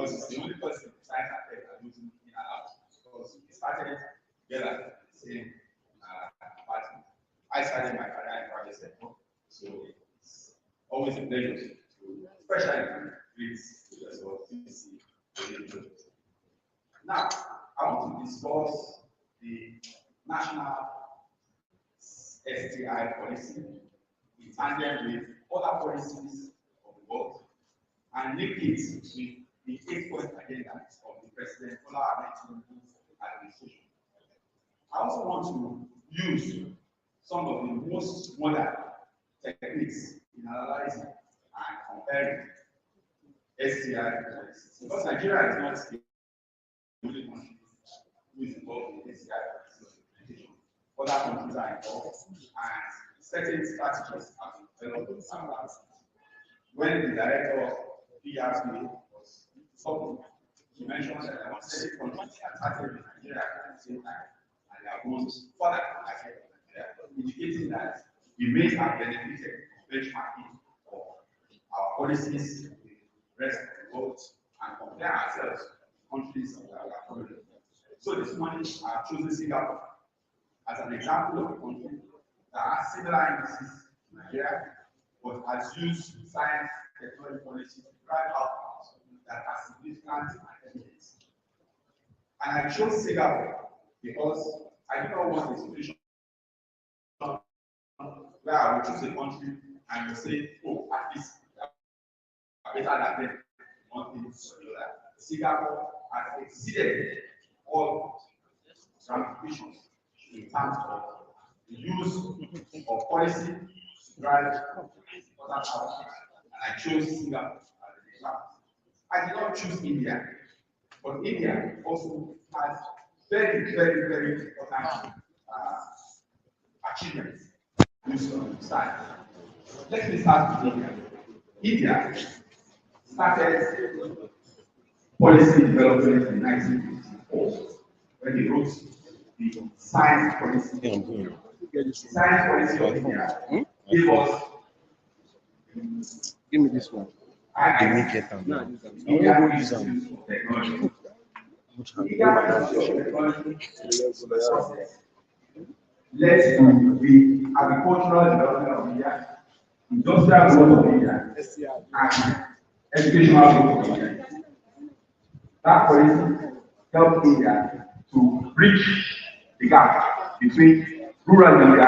because it's the only person science and tech are losing in and out. Because we started together at the same party. I started my career in private sector, so it's always a pleasure to, especially with Professor. Now, I want to discuss the national STI policy in tandem with other policies of the world and link it with the 8-point agenda of the President Ahmed administration. I also want to use some of the most modern techniques in analyzing and comparing STI policies. Because Nigeria is not the only country who is involved in STI policy implementation. Other countries are involved, and certain strategies have been developed around. When the director of PRPA was talking, he mentioned that there were certain countries that started with Nigeria at the same time, and they are going further ahead of Nigeria, indicating that we may have benefited from benchmarking of our policies with the rest of the world and compare ourselves to countries that are following. So this morning, I have chosen Singapore as an example of a country that has similar indices to Nigeria, but has used science technology policy to drive outcomes that are significant and evidence. And I chose Singapore because I do not want a situation where I will choose a country and will say, oh, at least better than them. One thing or the other. Singapore has exceeded all ramifications in terms of the use of policy to drive other outcomes. And I chose Singapore as an example. I did not choose India, but India also has very, very, very important achievements in science. Let me start with India. India started policy development in 1954 when they wrote the science policy. The science policy of India gave us. Give me this one. India Institute of Technology. Led to the agricultural development of India, industrial growth of India, and educational growth of India. That policy helped India to bridge the gap between rural India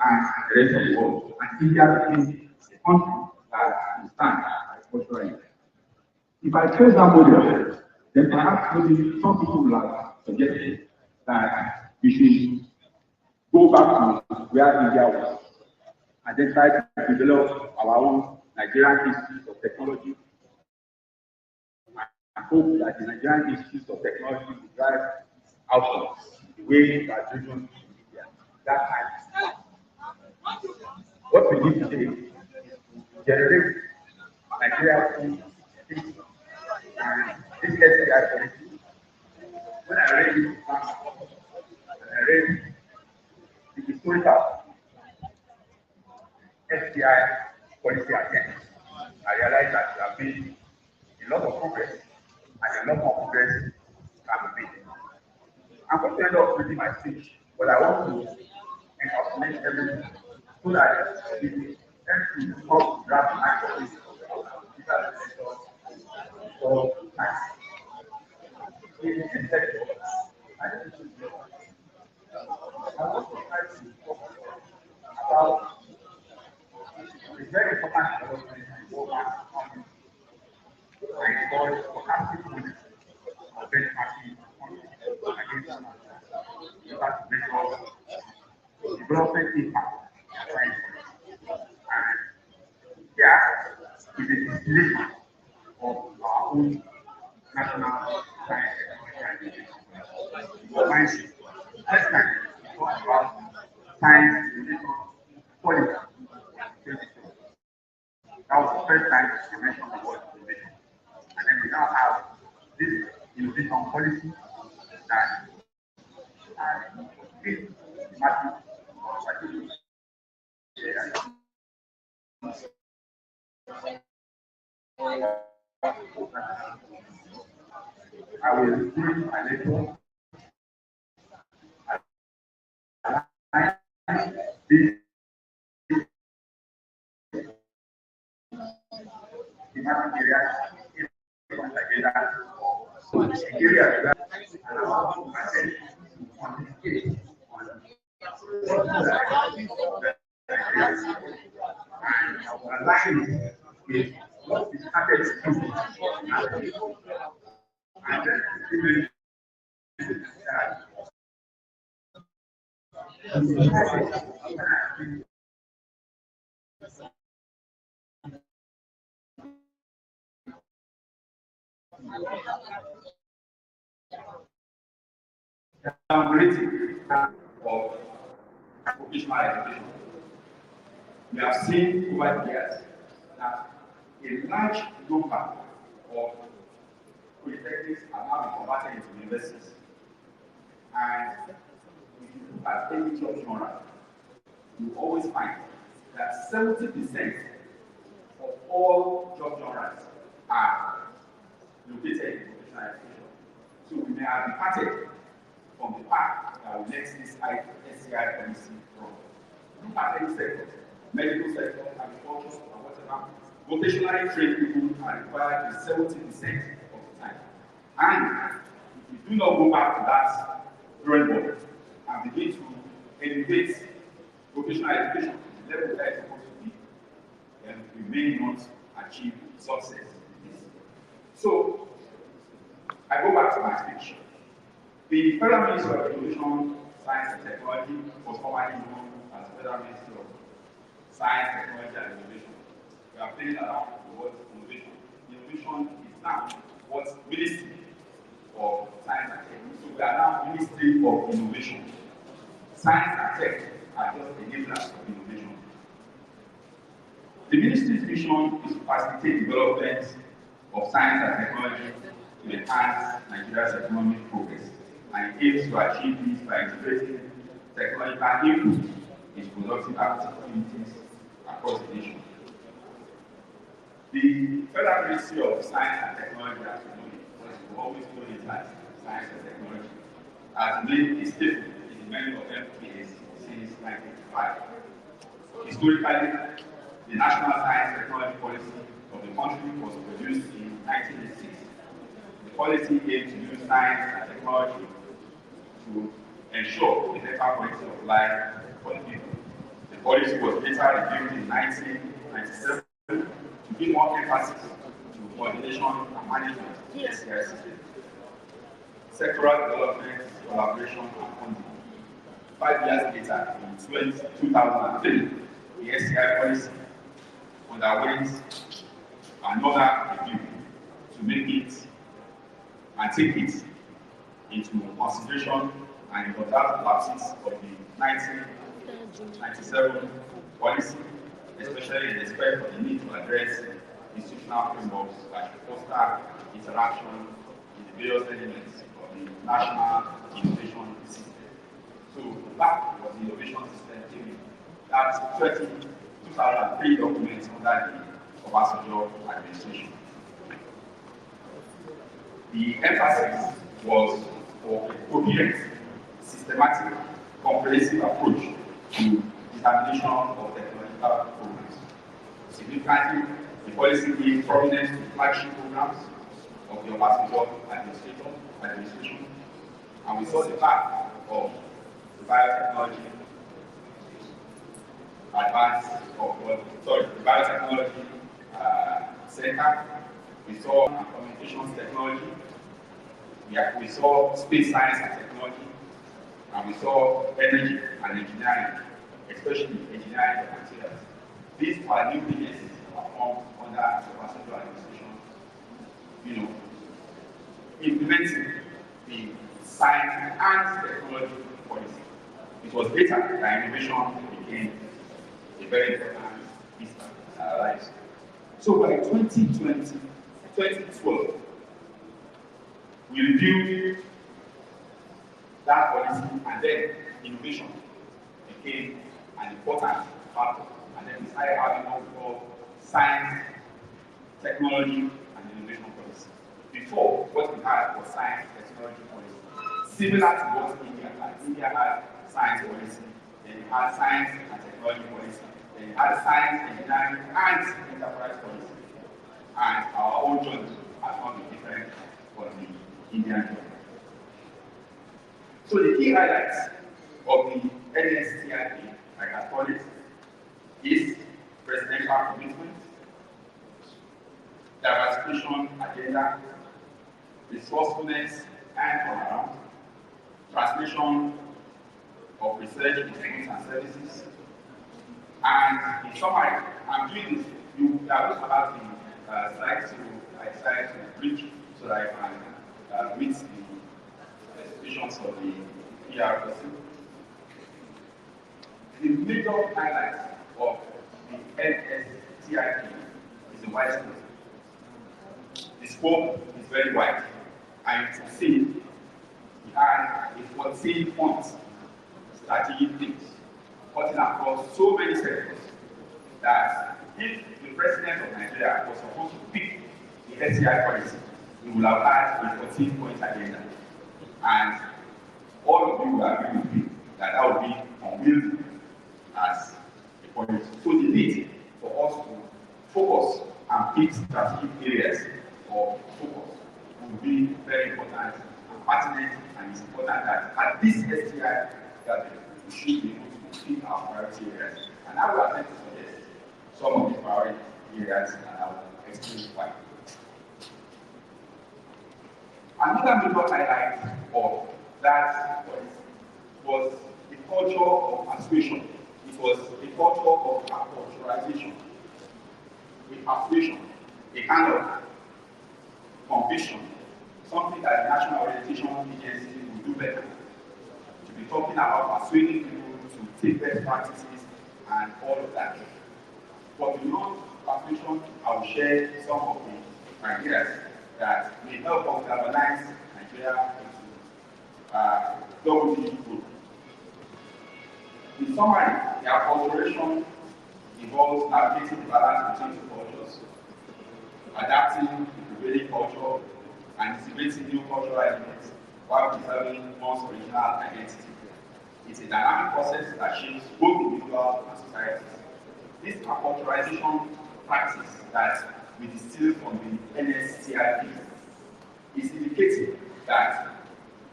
and the rest of the world. And India became a country that will stand as agricultural India. If I trace that model, then perhaps maybe some people will have suggested that we should go back to where India was and then try to develop our own Nigerian Institute of Technology. I hope that the Nigerian Institute of Technology will drive outcomes the way that region in India. That time, what we need today is to generate Nigeria's own institute and this STI policy. When I read it, I read the historical STI policy attempts, I realized that there have been a lot of progress and a lot more progress can be made. I'm going to end up reading my speech, but I want to encapsulate everything so that the MP will come grab my policy for time. In this sector, I want to try to talk about a very important development in work on I call stochastic model of benchmarking against development impact. And here is a distillation of our own national science technology and first time we talk about science innovation policy. That was the first time we mentioned the word innovation. And then we now have this innovation policy that has been massive. I will bring a lecture. This demand area agenda so area and also attend on this case and align with what is happening and then of vocational education. We have seen over the years that a large number of polytechnics are now converted into universities. And if you look at any job genre, you always find that 70% of all job genres are located in vocational education. So we may have departed from the path that we let this SCI policy from. Look at any sector, medical sector, agriculture, or whatever. Vocationally trained people are required in 70% of the time. And if you do not go back to that drawing board and begin to elevate vocational education to the level that it's supposed to be, then we may not achieve success in this. So, I go back to my speech. The Federal Ministry of Innovation, Science and Technology was formerly known as Federal Ministry of Science, Technology and Innovation. We are playing around with the word innovation. Innovation is now what Ministry of Science and Technology. So we are now Ministry of Innovation. Science and Tech are just enablers of innovation. The ministry's mission is to facilitate development of science and technology to enhance Nigeria's economic progress, and it aims to achieve this by integrating technological input in productive activities across the nation. The Federal Ministry of Science and Technology, as we know it, has always known it as Science and Technology, has been a staple in the many of MDAs since 1985. Historically, the National Science and Technology Policy of the country was produced in 1986. The policy aimed to use science and technology to ensure a better quality of life for the people. The policy was later reviewed in 1997 to give more emphasis to coordination and management of the SCI system, sectoral development, collaboration, and funding. 5 years later, in 2003, the SCI policy underwent another review to make it and take it into consideration and observe the lapses of the 1997 policy, especially in respect of the need to address institutional frameworks that should foster interaction in the various elements of the national innovation system. So that was the innovation system theory. That's 2003 documents under the Obasanjo administration. The emphasis was for a coherent, systematic, comprehensive approach to determination of technological programs. Significantly, the policy gave prominence to flagship programs of the Obasanjo administration, and we saw the path of the biotechnology the biotechnology center. We saw communications technology. We saw space science and technology, and we saw energy and engineering, especially engineering of materials. These are new businesses that are formed under the Obasanjo administration. Implementing the science and technology policy. It was later that innovation became a very important piece of our lives. So by 2012, we reviewed that policy, and then innovation became an important factor. And then we started having what we call science, technology, and innovation policy. Before, what we had for science and technology policy, similar to what India has. India has science policy, then it has science and technology policy, then it has science, engineering, and enterprise policy. And our own journey has not been different from the Indian journey. So the key highlights of the NSTIP, like I call it, is presidential commitment, diversification agenda, resourcefulness and turnaround, translation of research into goods and services. And in summary, I'm doing this. You are also have the slides, so I decided to bridge so that I can meet the expectations of the PRPA. The major highlights of the NSTIP is the wide scope. The scope is very wide, and you can see we had a 14-point strategic things cutting across so many sectors that if the president of Nigeria was supposed to pick the STI policy, he would have had a 14-point agenda. And all of you will agree with me that that would be unwieldy as a policy. So the need for us to focus and pick strategic areas of focus will be very important and pertinent, and it's important that at this STI that we should be able to pick our priority areas. And I will attempt to suggest some of the priority areas, and I will explain why. Another major highlight of that was the culture of aspiration. It was a culture of acculturization, with aspiration, a kind of conviction, something that the National Orientation Agency will do better. To be talking about persuading people to take best practices and all of that. But beyond aspiration, I will share some of the ideas that may help us galvanize Nigeria into double-digit growth. In summary, the acculturation involves navigating the balance between two cultures, adapting the prevailing culture, and integrating new cultural elements while preserving one's original identity. It's a dynamic process that shapes both individuals and societies. This acculturization practice that we distill from the NSTIP is indicating that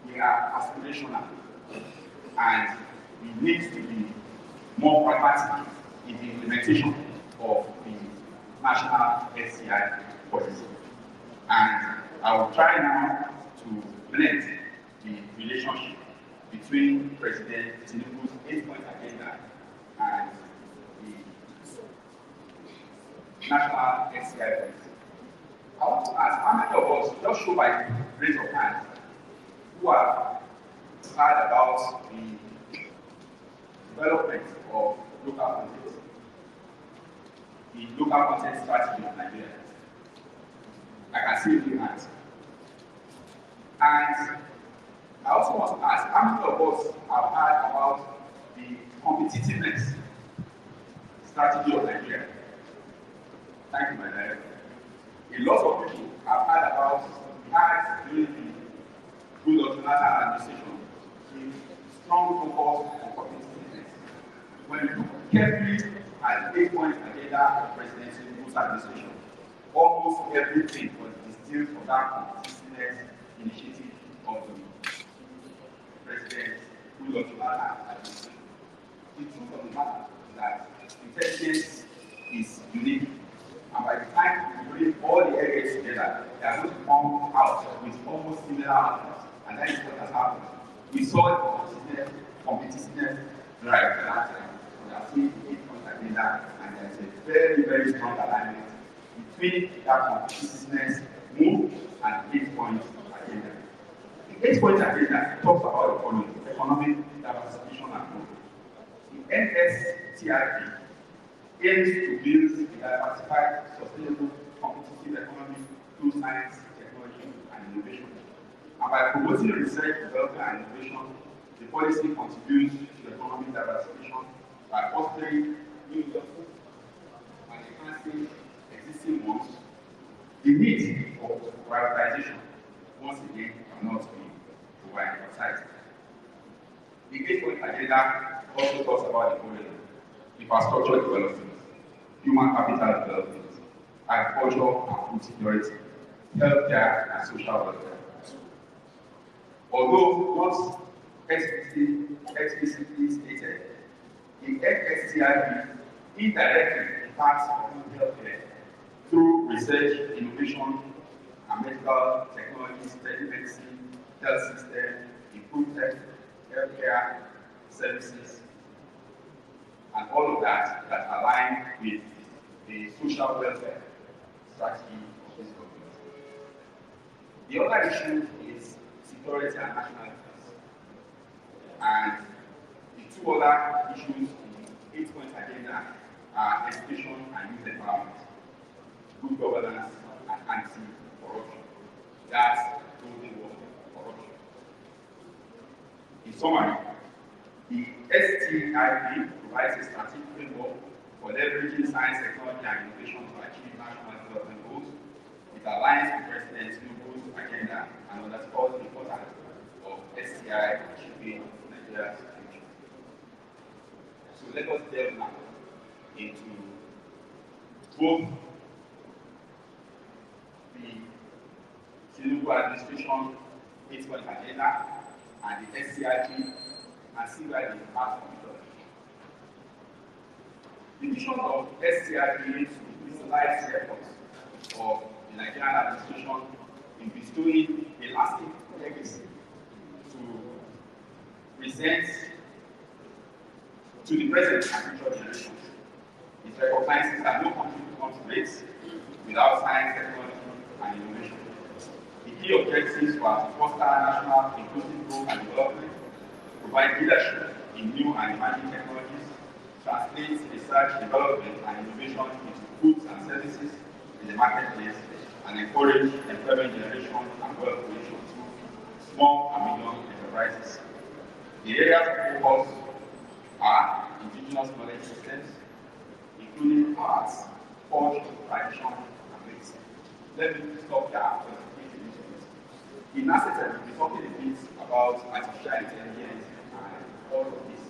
we are aspirational and we need to be more pragmatic in the implementation of the national STI policy. And I will try now to blend the relationship between President Tinubu's 8-point agenda and the national STI policy. I want to ask, how many of us, just show by raise of hands, who have heard about the development of local content, the local content strategy of Nigeria? I can see a few hands. And I also want to ask, how many of us have heard about the competitiveness strategy of Nigeria? Thank you, my director. A lot of people have heard about the during the good of national administration, a strong focus on competitiveness. When you look carefully at the 8-point agenda of President Tinubu's administration, almost everything was distilled from that competitiveness initiative of the President good of national administration. The truth of the matter is that intelligence is unique. And by the time we bring all the areas together, they are going to come out with almost similar outcomes. And that is what has happened. We saw the competitiveness drive last time. We have seen the 8-point agenda, and there is a very, very strong alignment between that competitiveness move and the 8-point agenda. The 8-point agenda talks about economic diversification and growth. The NSTIP aims to build a diversified, sustainable, competitive economy through science, technology, and innovation. And by promoting research, development, and innovation, the policy contributes to economic diversification by fostering new jobs and enhancing existing ones. The need for privatization once again cannot be overemphasized. The 8-point agenda also talks about the following: infrastructure development, human capital development, agriculture and food security, healthcare and social welfare. Although not explicitly stated, the NSCIB indirectly impacts on healthcare through research, innovation, and medical technologies, telemedicine, health system, improved healthcare services, and all of that align with the social welfare strategy of this government. The other issue is security and national defense. And the two other issues in the 8-point agenda are education and youth empowerment, good governance, and anti-corruption. That's building work corruption. In summary, the STIP provides a strategic framework for leveraging science, technology, and innovation to achieve national development goals. It aligns with President Tinubu's agenda and underscores the importance of STI achieving Nigeria's future. So let us delve now into both the Tinubu administration 8-point agenda and the STIP and see where they pass from each other. The vision of STIP is to crystallize the efforts of the Nigerian administration in bestowing a lasting legacy to present to the present and future generations. It recognizes that no country becomes great without science, technology, and innovation. The key objectives were to foster national inclusive growth and development, provide leadership in new and emerging technologies, translate research, development, and innovation into goods and services in the marketplace, and encourage employment generation and wealth creation through small and medium enterprises. The areas of focus are indigenous knowledge systems, including arts, culture, tradition, and medicine. Let me stop here for the in NASRDA, we'll be talking a bit about artificial intelligence and all of this.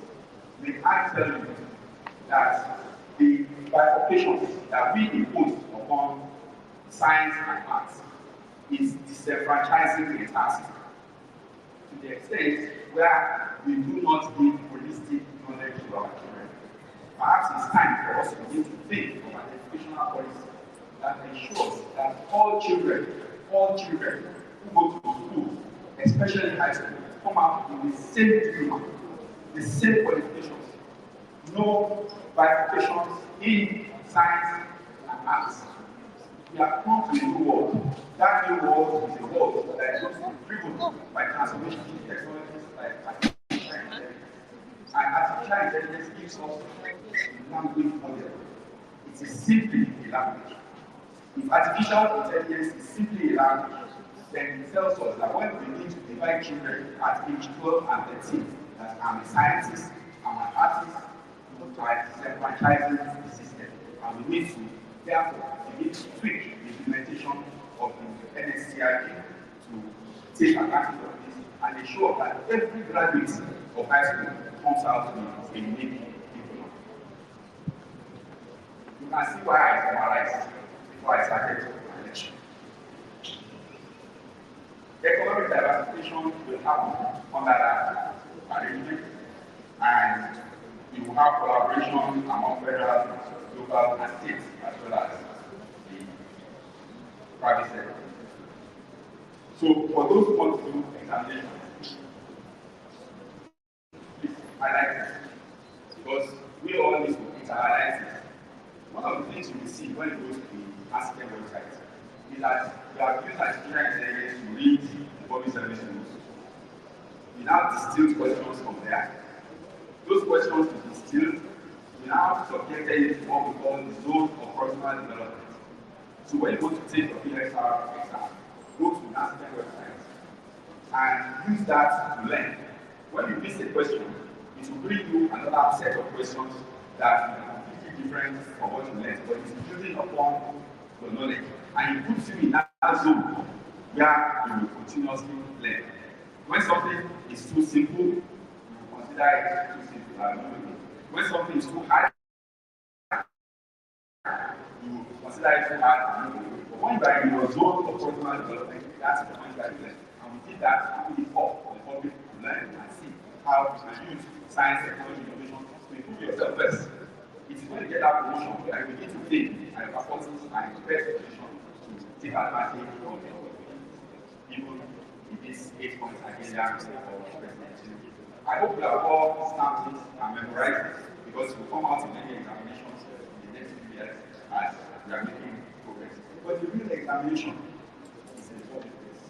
We I tell you that the bifurcations that we impose upon science and arts is disenfranchising the entire system to the extent where we do not give holistic knowledge to our children. Perhaps it's time for us to begin to think of an educational policy that ensures that all children who go to school, especially high school, come out with the same diploma, the same qualifications, no bifurcations in science and arts. We have come to a new world. That new world is a world that is also driven by transformation in technologies like artificial intelligence. And artificial intelligence gives us a language model. It is simply a language. If artificial intelligence is simply a language, then it tells us that when we need to divide children at age 12 and 13, that I'm a scientist, I'm an artist, by disenfranchising the system. And we need to, therefore, tweak the implementation of the NSCIP to take advantage of this and ensure that every graduate of high school comes out with a unique diploma. You can see why I summarized before I started my lecture. Economic diversification will happen under that arrangement, and we will have collaboration among federal, local, and state, as well as the private sector. So, for those who want to do examination, please highlight this, because we all need to internalize it. One of the things you will see when it goes to the NASRDA website is that we have used artificial intelligence to read the public service rules. We now distill questions from there. Those questions we distilled, we now subjected it to what we call the zone of professional development. So when you go to take your PSR exam, go to the NASRDA website and use that to learn. When you miss a question, it will bring you another set of questions that are completely different from what you learned, but it's building upon your knowledge. And it puts you in that zone where you will continuously learn. When something is too simple, you will consider it too simple and moving. When something is too hard, you will consider it too hard and moving. But when you are in your zone of personal development, that's the point that you learn. And we did that and put it up for the public to learn and see how you can use science, technology, innovation to improve yourself first. It is when you get that promotion where you need to think and your performance and your best position to take advantage of your people in this 8 points agenda of presidency. I hope you have all stamped it and memorized it because it will come out in many examinations in the next few years as we are making progress. But the real examination is in the public place.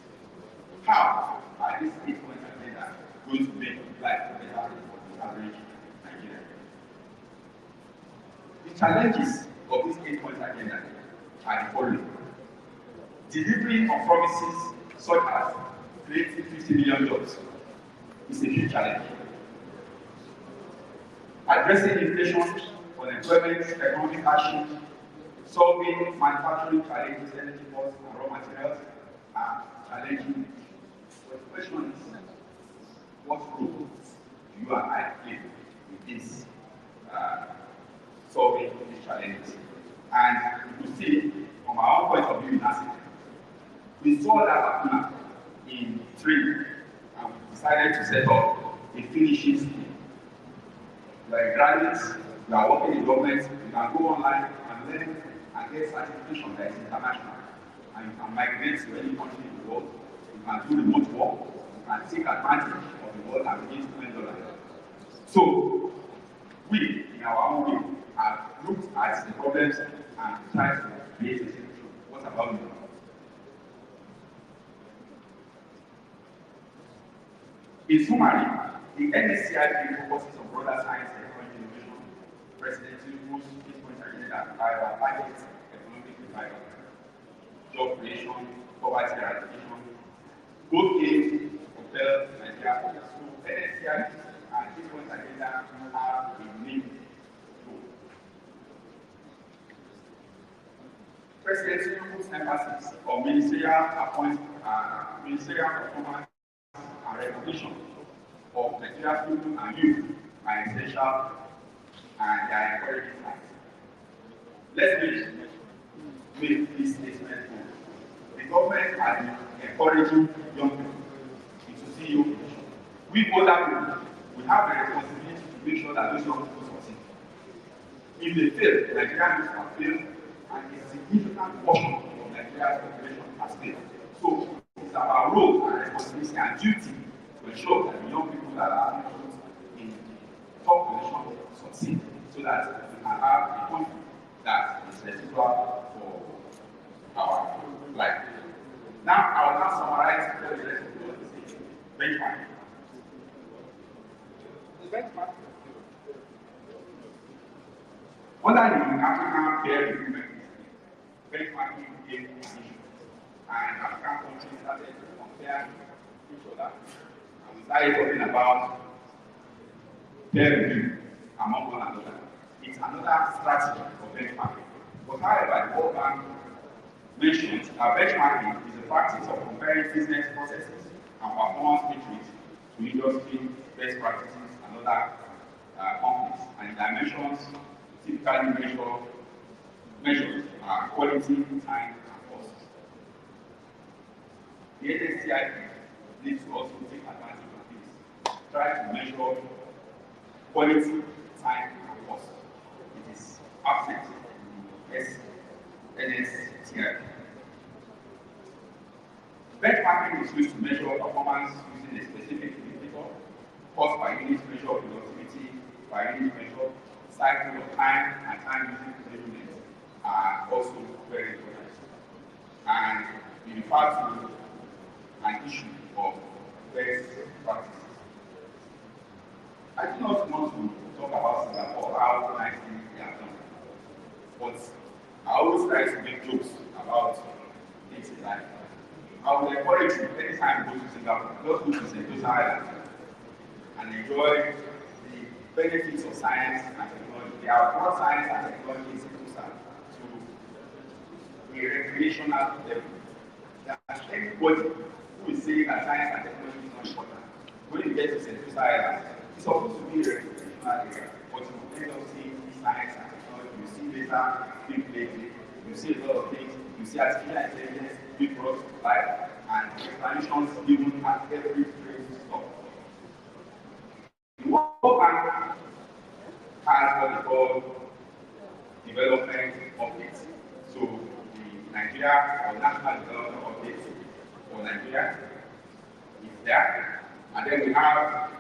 How are these 8 points agenda going to make life better for the average Nigerian? The challenges of this 8 points agenda are the following. Delivering on promises such as creating 50 million jobs is a huge challenge. Addressing inflation, unemployment, economic hardship, solving manufacturing challenges, energy costs, and raw materials are challenging. But the question is, what role do you and I play in this solving these challenges? And you see, from our own point of view in NASRDA, we saw that lacuna in training, and we decided to set up a finishing scheme. You are a graduate, you are working in government, you can go online and learn and get certification that is international. And you can migrate to any country in the world, you can do remote work, you can take advantage of the world and begin to earn dollars. So, we, in our own way, have looked at the problems and tried to create a solution. What about you? In summary, the NSCIP focuses on broader science, technology, innovation, President Tinubu's 8-point agenda revival, targets economic revival, job creation, poverty eradication, both aims to propel Nigeria forward. So NSCIP and 8-point agenda have a main goal. President Tinubu's emphasis on ministerial performance and recognition of Nigeria's people and youth are essential and they are encouraging us. Let's make this statement clear. The government has been encouraging young people to see your position. We older people, we have a responsibility to make sure that those young people succeed. If they fail, Nigerian youth have failed, and a significant portion of Nigeria's population has failed. So it's our role and responsibility and duty to ensure that the young people that are in top position succeed so that we can have a country that is residual for our life. Now, I will now summarize what the rest of the world is saying. Benchmarking. Under the African peer review benchmarking became an issue. And African countries started to compare each other. And we started talking about peer review among one another. It's another strategy for benchmarking. But however, the World Bank mentions that benchmarking is the practice of comparing business processes and performance metrics to industry best practices and other companies. And the dimensions typically measures quality, time, and cost. The NSCIP needs to also take advantage of this. Try to measure quality, time, and cost. It is absent in NSCIP. Benchmarking is used to measure performance using a specific indicator, cost by unit measure of productivity by unit measure, cycle of time, and time using measurement are also very important. And we refer to an issue of best practices. I do not want to talk about Singapore, how nicely they are done. But I always try to make jokes about things like I would encourage you anytime you go to Singapore, just go to Sentosa Island and enjoy the benefits of science and technology. They have brought science and technology in Sentosa to a recreational level. They are anybody who is saying that science and technology is not important, when you get to Central Science, it's supposed to be a recreational area, but you end up seeing science and technology. You see data being played, you see a lot of things, you see artificial intelligence being brought to life, and explanations given at every place stop. The World Bank has what they call development updates. So the Nigeria or National Development Update for Nigeria is there, and then we have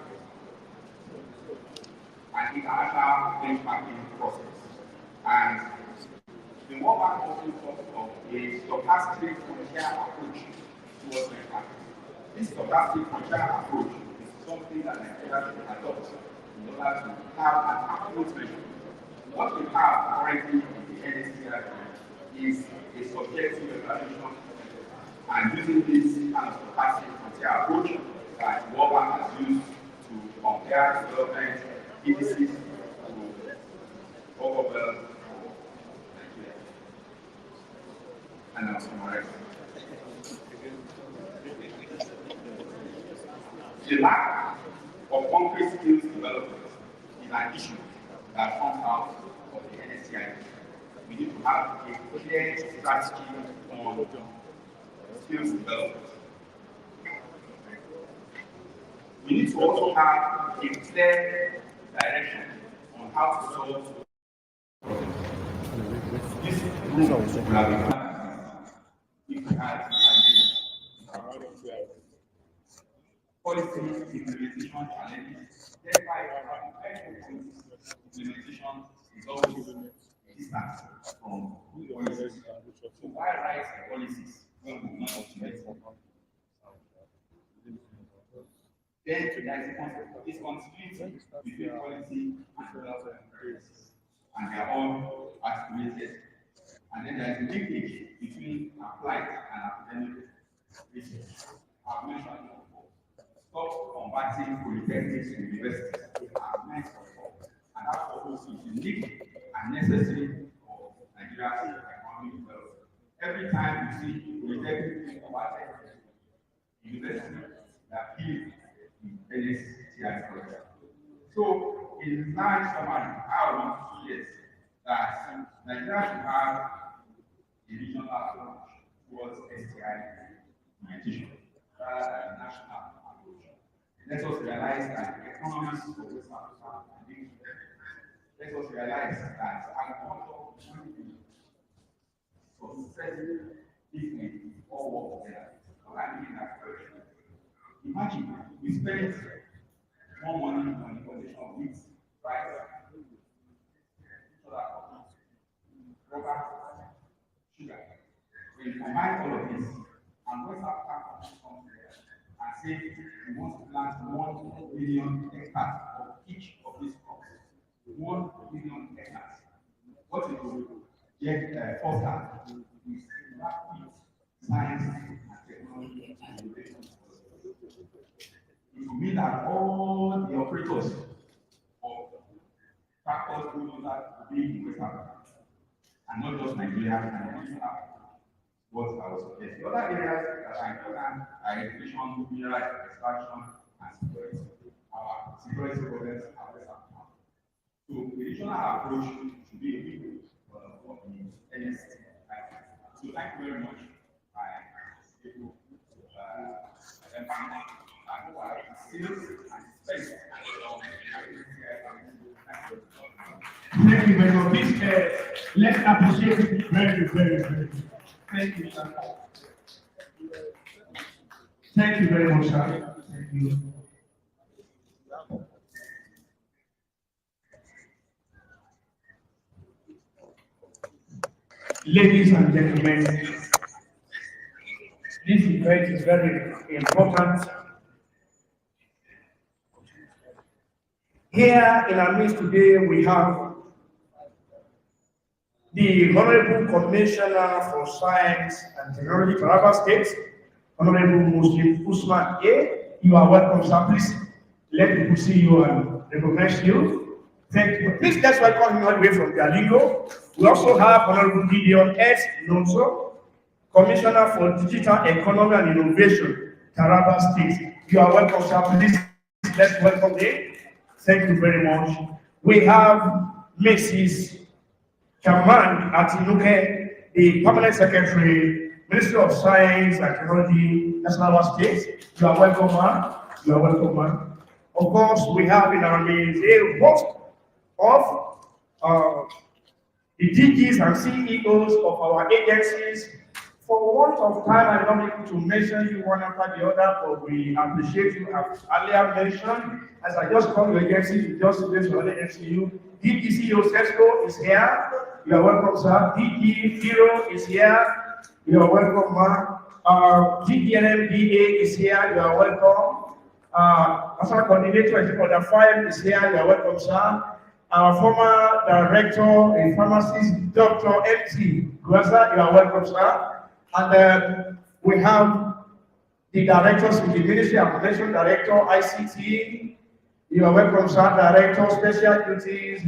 an international benchmarking process. And the World Bank also talks of a stochastic frontier approach towards benchmarking. This stochastic frontier approach is something that Nigeria should adopt in order to have an absolute measure. What we have currently in the NSCI is a subjective evaluation, and using this kind of stochastic frontier approach that the World Bank has used to compare development indices to Oguejiofo, Nigeria. And I'll summarize. The lack of concrete skills development is an issue that comes out of the NSCI. We need to have a clear strategy on skills development. We need to also have a clear direction on how to solve this problem. If we had policy implementation challenges, thereby implementation is always distance from policies. So why write policies when we not implement them? Then there is continuity between policy and development priorities, and they are all articulated. And then there is a linkage between applied and academic research. I've mentioned it before. Stop combating polytechnics and universities. I've mentioned before. And that also is unique and necessary for Nigeria's economic development. Every time you see polytechnics combating universities that give NSCI project. So, in large summary, I want to suggest that Nigeria should have a regional approach towards STI implementation rather than a national approach. Let us realize that the economies of West Africa are linked together. Let us realize that agriculture should be successful if we all work together. What I mean in that direction. Imagine we spend more money on the condition of wheat, rice, soda, rubber, sugar. We combine all of this, and West Africa comes together and say we want to plant 1 million hectares of each of these crops. 1 million hectares. What it will foster is rapid science and technology and innovation. It will mean that all the operators of tractors will be in West Africa, and not just Nigeria and Africa. What I was suggesting. The other areas that are important are education, mineral extraction, and security. Our security problems are West Africa. So the regional approach should be a big of the NSCI. So thank you very much. Thank you very much. Please, let's appreciate it very, very, very. Thank you, sir. Thank you very much, sir. Thank you. Ladies and gentlemen, this event is very important. Here in our midst today, we have the Honourable Commissioner for Science and Technology, Taraba State, Honourable Muslim Usman A. You are welcome, sir. Please let people see you and recognize you. Thank you. Please let's welcome him all the way from Halilu. We also have Honourable Gideon S. Nonso, Commissioner for Digital Economy and Innovation, Taraba State. You are welcome, sir. Please, let's welcome them. Thank you very much. We have Mrs. Jummai Atinuke, the Permanent Secretary, Ministry of Science and Technology, National State. You are welcome, ma'am. You are welcome, ma'am. Of course, we have in our midst a host of the DGs and CEOs of our agencies. For want of time, I'm not able to mention you one after the other, but we appreciate you as earlier mentioned. As I just called your agency, you just based on the MCU. DG CEO Sesco is here. You are welcome, sir. DG FIIRO is here. You are welcome, ma'am. NNMDA is here. You are welcome. National Coordinator of the 5 is here. You are welcome, sir. Our former director in pharmacist, Dr. M.T. Guaza, you are welcome, sir. And we have the directors in the Ministry of Information Director, ICT. You are welcome, sir. Director, Special Duties,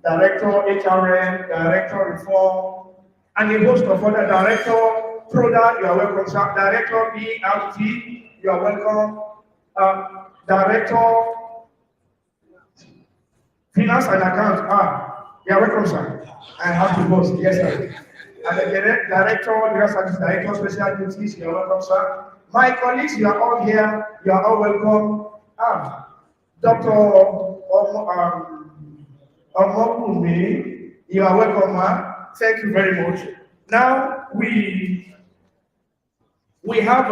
Director, HRM, Director, Reform, and a host of other Director, PRODA, you are welcome, sir. Director, BRT, you are welcome. Director, Finance and Account, you are welcome, sir. I have to boast, yes, sir. And the Director, Director, Special Duties, you are welcome, sir. My colleagues, you are all here, you are all welcome. Dr. Oguejiofo, you are welcome, ma'am. Thank you very much. Now, we have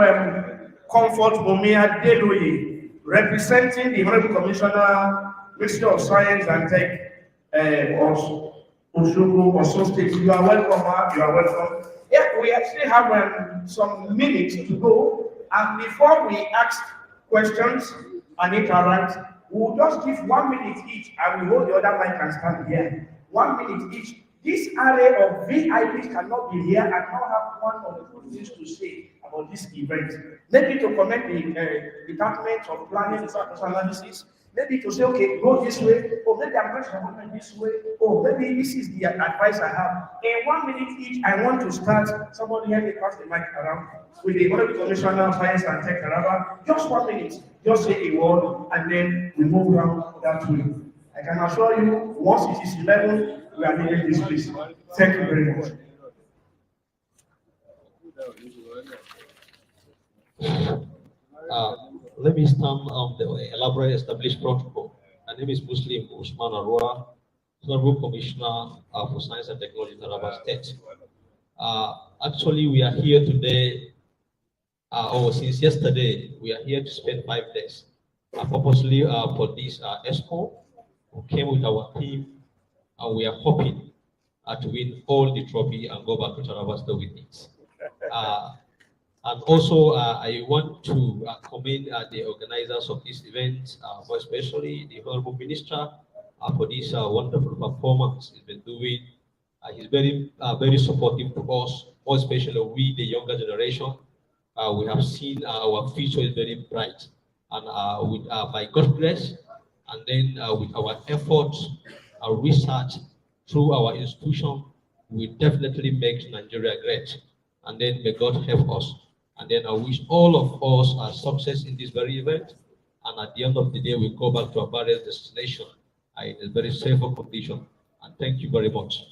Comfort Omia Deloye, representing the Honourable Commissioner, Ministry of Science and Tech, Osun State. You are welcome, ma'am. You are welcome. Yeah, we actually have some minutes to go, and before we ask questions and interact, we'll just give 1 minute each, and we hold the other mic and stand here. 1 minute each. This array of VIPs cannot be here and not have one or two things to say about this event. Maybe to comment the Department of Planning and Analysis. Maybe to say, okay, go this way, or maybe I'm going to go this way, or maybe this is the advice I have. In 1 minute each, I want to start. Somebody help me pass the mic around with the Honourable Commissioner of Science and Tech Taraba. Just 1 minute, just say a word, and then we move around that way. I can assure you, once it is 11, we are leaving this place. Thank you very much. Let me stamp on the elaborate established protocol. My name is Muslim Usman Arwa, Honourable Commissioner for Science and Technology, Taraba State. Actually, we are here today, or since yesterday, we are here to spend 5 days. Purposely for this Expo, we came with our team, and we are hoping to win all the trophy and go back to Taraba State with it. And also, I want to commend the organizers of this event, more especially the Honourable Minister, for this wonderful performance he's been doing. He's very supportive to us, more especially we, the younger generation. We have seen our future is very bright, and with by God's grace, and then with our efforts, our research through our institution, we definitely make Nigeria great. And then may God help us. And then I wish all of us success in this very event. And at the end of the day, we go back to our various destinations in a very safe condition. And thank you very much.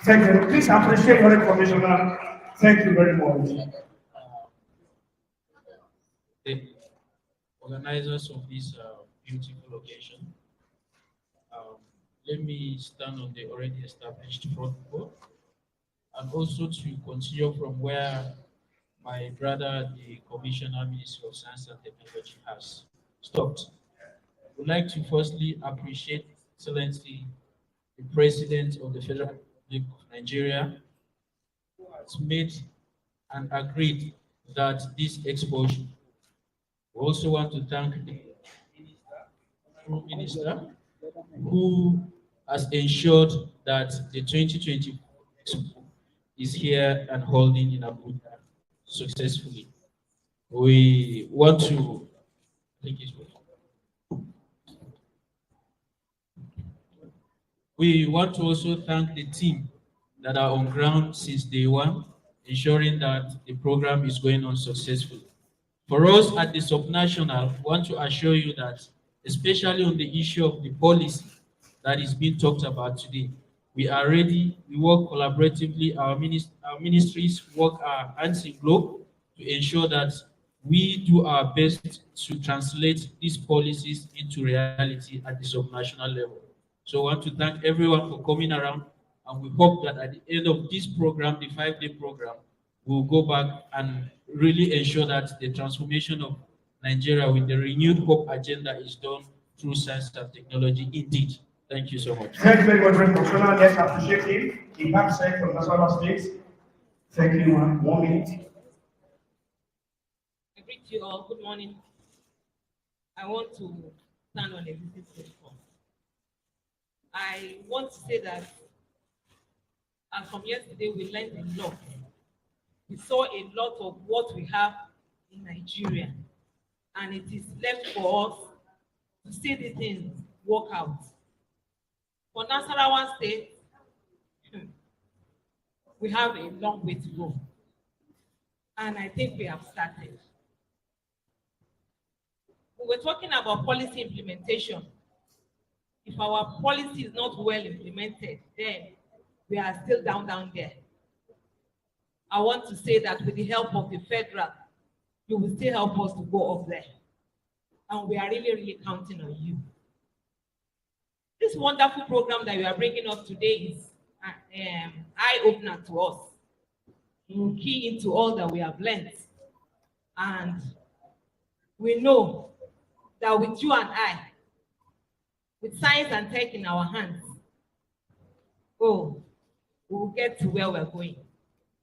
Thank you. Please appreciate your Commissioner. Thank you very much. The organizers of this beautiful occasion, let me stand on the already established protocol, and also to continue from where my brother, the Commissioner, Ministry of Science and Technology, has stopped. I would like to firstly appreciate Excellency, the President of the Federal Republic of Nigeria, who has made and agreed that this exposure. We also want to thank the Minister who has ensured that the 2020 Expo is here and holding in Abuja successfully. We want to also thank the team that are on ground since day one, ensuring that the program is going on successfully. For us at the subnational, we want to assure you that, especially on the issue of the policy that is being talked about today, we are ready. We work collaboratively. Our ministries work hands in glove to ensure that we do our best to translate these policies into reality at the subnational level. So I want to thank everyone for coming around, and we hope that at the end of this program, the 5-day program, we'll go back and really ensure that the transformation of Nigeria with the renewed hope agenda is done through science and technology indeed. Thank you so much. Thank you very much, Commissioner. Let's appreciate him. Ibiam said from Nasarawa State. Thank you, 1 minute. I greet you all. Good morning. I want to stand on a visit platform. I want to say that, and from yesterday, we learned a lot. We saw a lot of what we have in Nigeria, and it is left for us to see the things work out. For Nasarawa State, we have a long way to go, and I think we have started. We were talking about policy implementation. If our policy is not well implemented, then we are still down there. I want to say that with the help of the federal, you will still help us to go up there. And we are really, really counting on you. This wonderful program that you are bringing up today is an eye-opener to us. You will key into all that we have learned. And we know that with you and I, with science and tech in our hands, we will get to where we're going.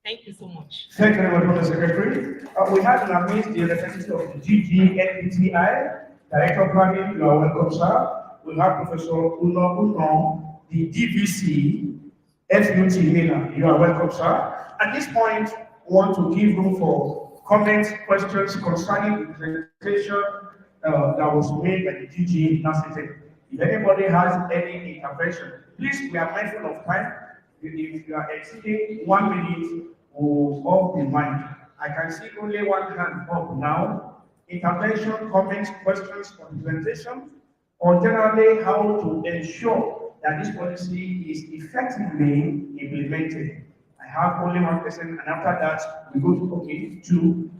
Thank you so much. Thank you very much, Mr. Secretary. We have an amazing representative of the GGNPTI, Director of Planning. You are welcome, sir. We have Professor Uno, the DVC, FUT. You are welcome, sir. At this point, we want to give room for comments, questions concerning the presentation that was made by the DG NASRDA. If anybody has any intervention, please, we are mindful of time. If you are exceeding 1 minute or off the mic, I can see only one hand up now. Intervention, comments, questions on the presentation, or generally how to ensure that this policy is effectively implemented. I have only one person, and after that, we go to two.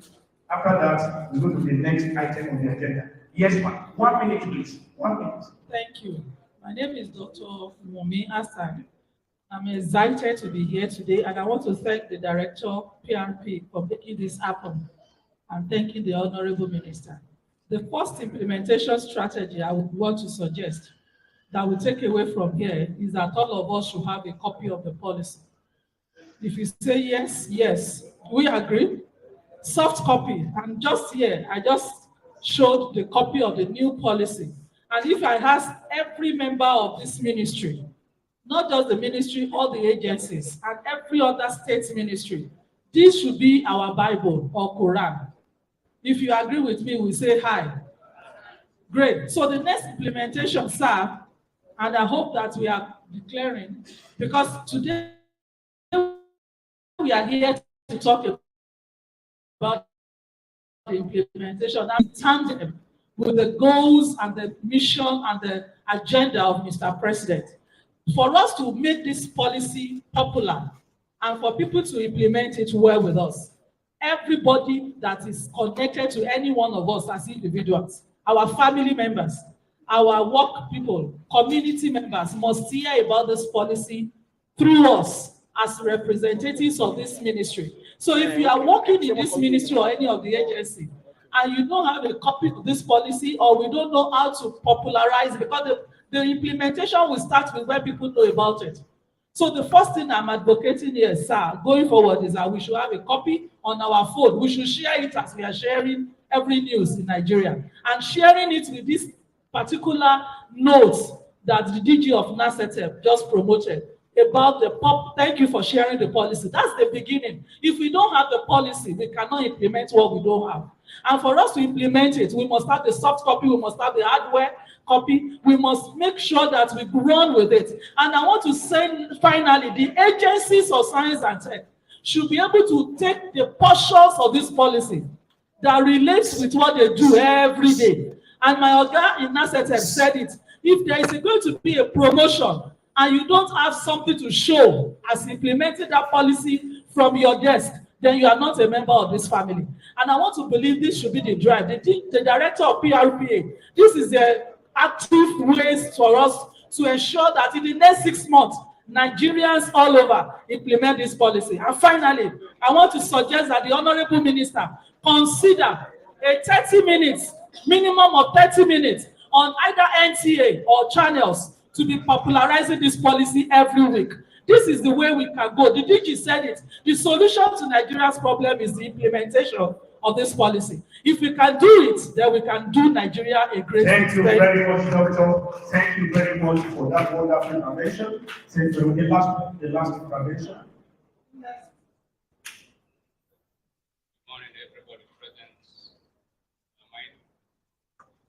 After that, we go to the next item on the agenda. Yes, ma'am. 1 minute, please. 1 minute. Thank you. My name is Dr. Wumi Hassan. I'm excited to be here today, and I want to thank the Director, PRPA, for making this happen, and thanking the Honourable Minister. The first implementation strategy I would want to suggest that we take away from here is that all of us should have a copy of the policy. If you say yes, yes, we agree. Soft copy, and just here, I just showed the copy of the new policy. And if I ask every member of this ministry, not just the ministry, all the agencies, and every other state ministry, this should be our Bible or Quran. If you agree with me, we say hi. Great. So the next implementation, sir, and I hope that we are declaring, because today we are here to talk about the implementation and tandem with the goals and the mission and the agenda of Mr. President. For us to make this policy popular and for people to implement it well with us, everybody that is connected to any one of us as individuals, our family members, our work people, community members must hear about this policy through us as representatives of this ministry. So if you are working in this ministry or any of the agency and you don't have a copy of this policy, or we don't know how to popularize, because the implementation will start with when people know about it. So the first thing I'm advocating here, sir, going forward, is that we should have a copy on our phone. We should share it as we are sharing every news in Nigeria, and sharing it with this particular notes that the DG of NASRDA just promoted about the thank you for sharing the policy. That's the beginning. If we don't have the policy, we cannot implement what we don't have. And for us to implement it, we must have the soft copy, we must have the hardware copy, we must make sure that we run with it. And I want to say, finally, the agencies of science and tech, should be able to take the portions of this policy that relates with what they do every day. And my Oga in NASRDA said it. If there is going to be a promotion and you don't have something to show as implementing that policy from your desk, then you are not a member of this family. And I want to believe this should be the drive. The director of PRPA, this is the active ways for us to ensure that in the next 6 months, Nigerians all over implement this policy. And finally, I want to suggest that the Honourable Minister consider a 30 minutes, minimum of 30 minutes on either NTA or channels to be popularizing this policy every week. This is the way we can go. The DG said it. The solution to Nigeria's problem is the implementation of this policy. If we can do it, then we can do Nigeria a great Thank you very much, Doctor. Thank you very much for that wonderful intervention. Thank you. The last intervention.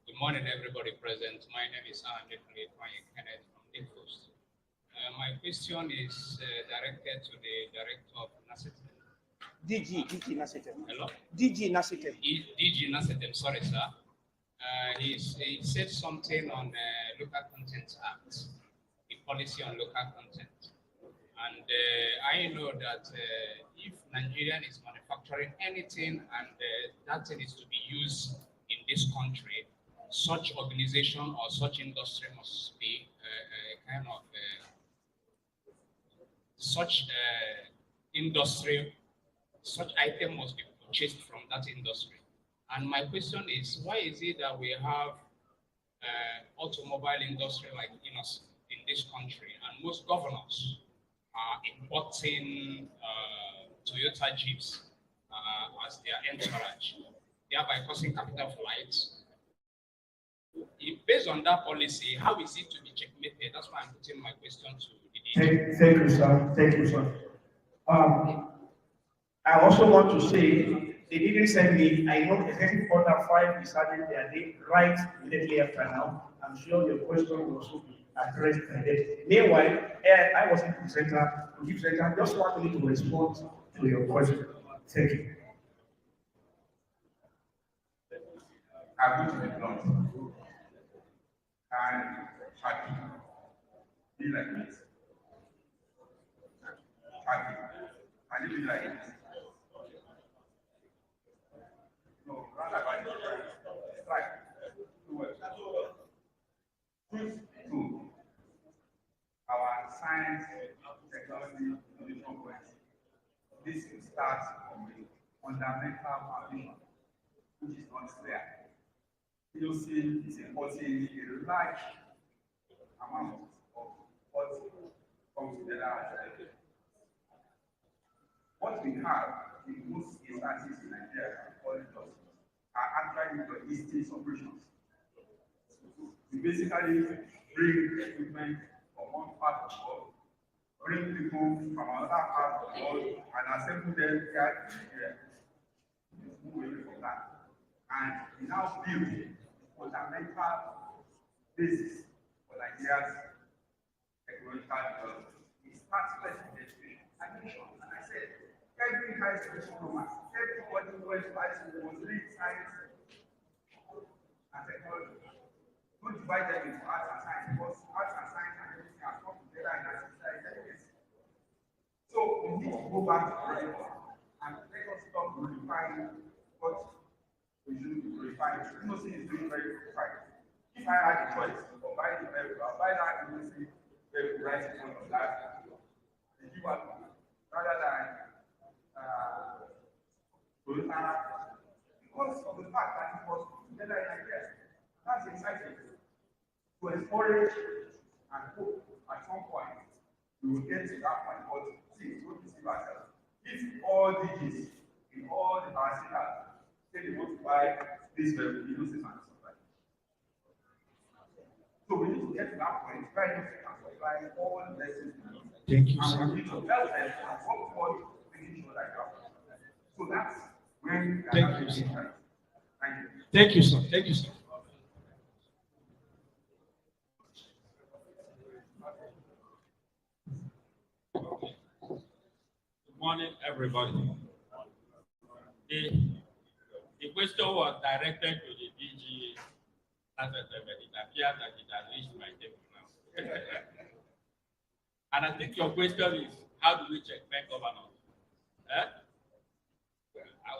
Good morning, everybody present. My name is Ahmed from the Coast. My question is directed to the director of NASRDA. DG NASRDA. Hello? DG NASRDA. DG NASRDA, sorry, sir. He said something on Local Content Act, the policy on local content. And I know that if Nigerian is manufacturing anything and that thing is to be used in this country, such organization or such industry must be kind of such industry, such item must be purchased from that industry. And my question is, why is it that we have automobile industry like in this country, and most governors are importing Toyota Jeeps as their entourage, thereby causing capital flights? Based on that policy, how is it to be checkmated? That's why I'm putting my question to the DG. Thank you, sir. Thank you, sir. I also want to say, they didn't send me, I know executive order 5 is having their day right immediately after now. I'm sure your question will also be addressed today. Meanwhile, I was in the center, I just want me to respond to your question. Thank you. I'm going to be blunt. And happy. Be like this. Happy. And you be like this. No, rather like it's like two. Our science, technology, innovation points. This starts from the fundamental foundation, which is not clear. POC is importing a large amount of what comes together as a. What we have in most instances in Nigeria, all industries, are actually logistics operations. We basically bring equipment from one part of the world, bring people from another part of the world, and assemble them here. Move away from that. And we now build fundamental basis for Nigeria's technological development. We start first with education. And I said, every high school diploma, everybody who went to high school was read science and technology. Don't divide them into arts and science, because arts and science and everything are come together in our society. So we need to go back to the and let us stop glorifying what we should be glorifying. Innocent is doing very fine. If I had a choice to buy the vehicle, I'll buy that innocent vehicle right in front of that. The give up rather than because of the fact that it was together in Nigeria. That's exciting. To encourage and hope at some point we will get to that point. But see, don't deceive ourselves. If all DGs in all the parasitas say they want to buy this vehicle, you don't say something. So we need to get to that point where we can supply all the lessons we need. Thank you, and sir. we need to help them and work towards making sure that they are. So that's when Thank you, sir. Thank you. Thank you, sir. Thank you, sir. Good morning, everybody. The question was directed to the DG. It appears that it has reached my table now. And I think your question is, how do we check bank governance? I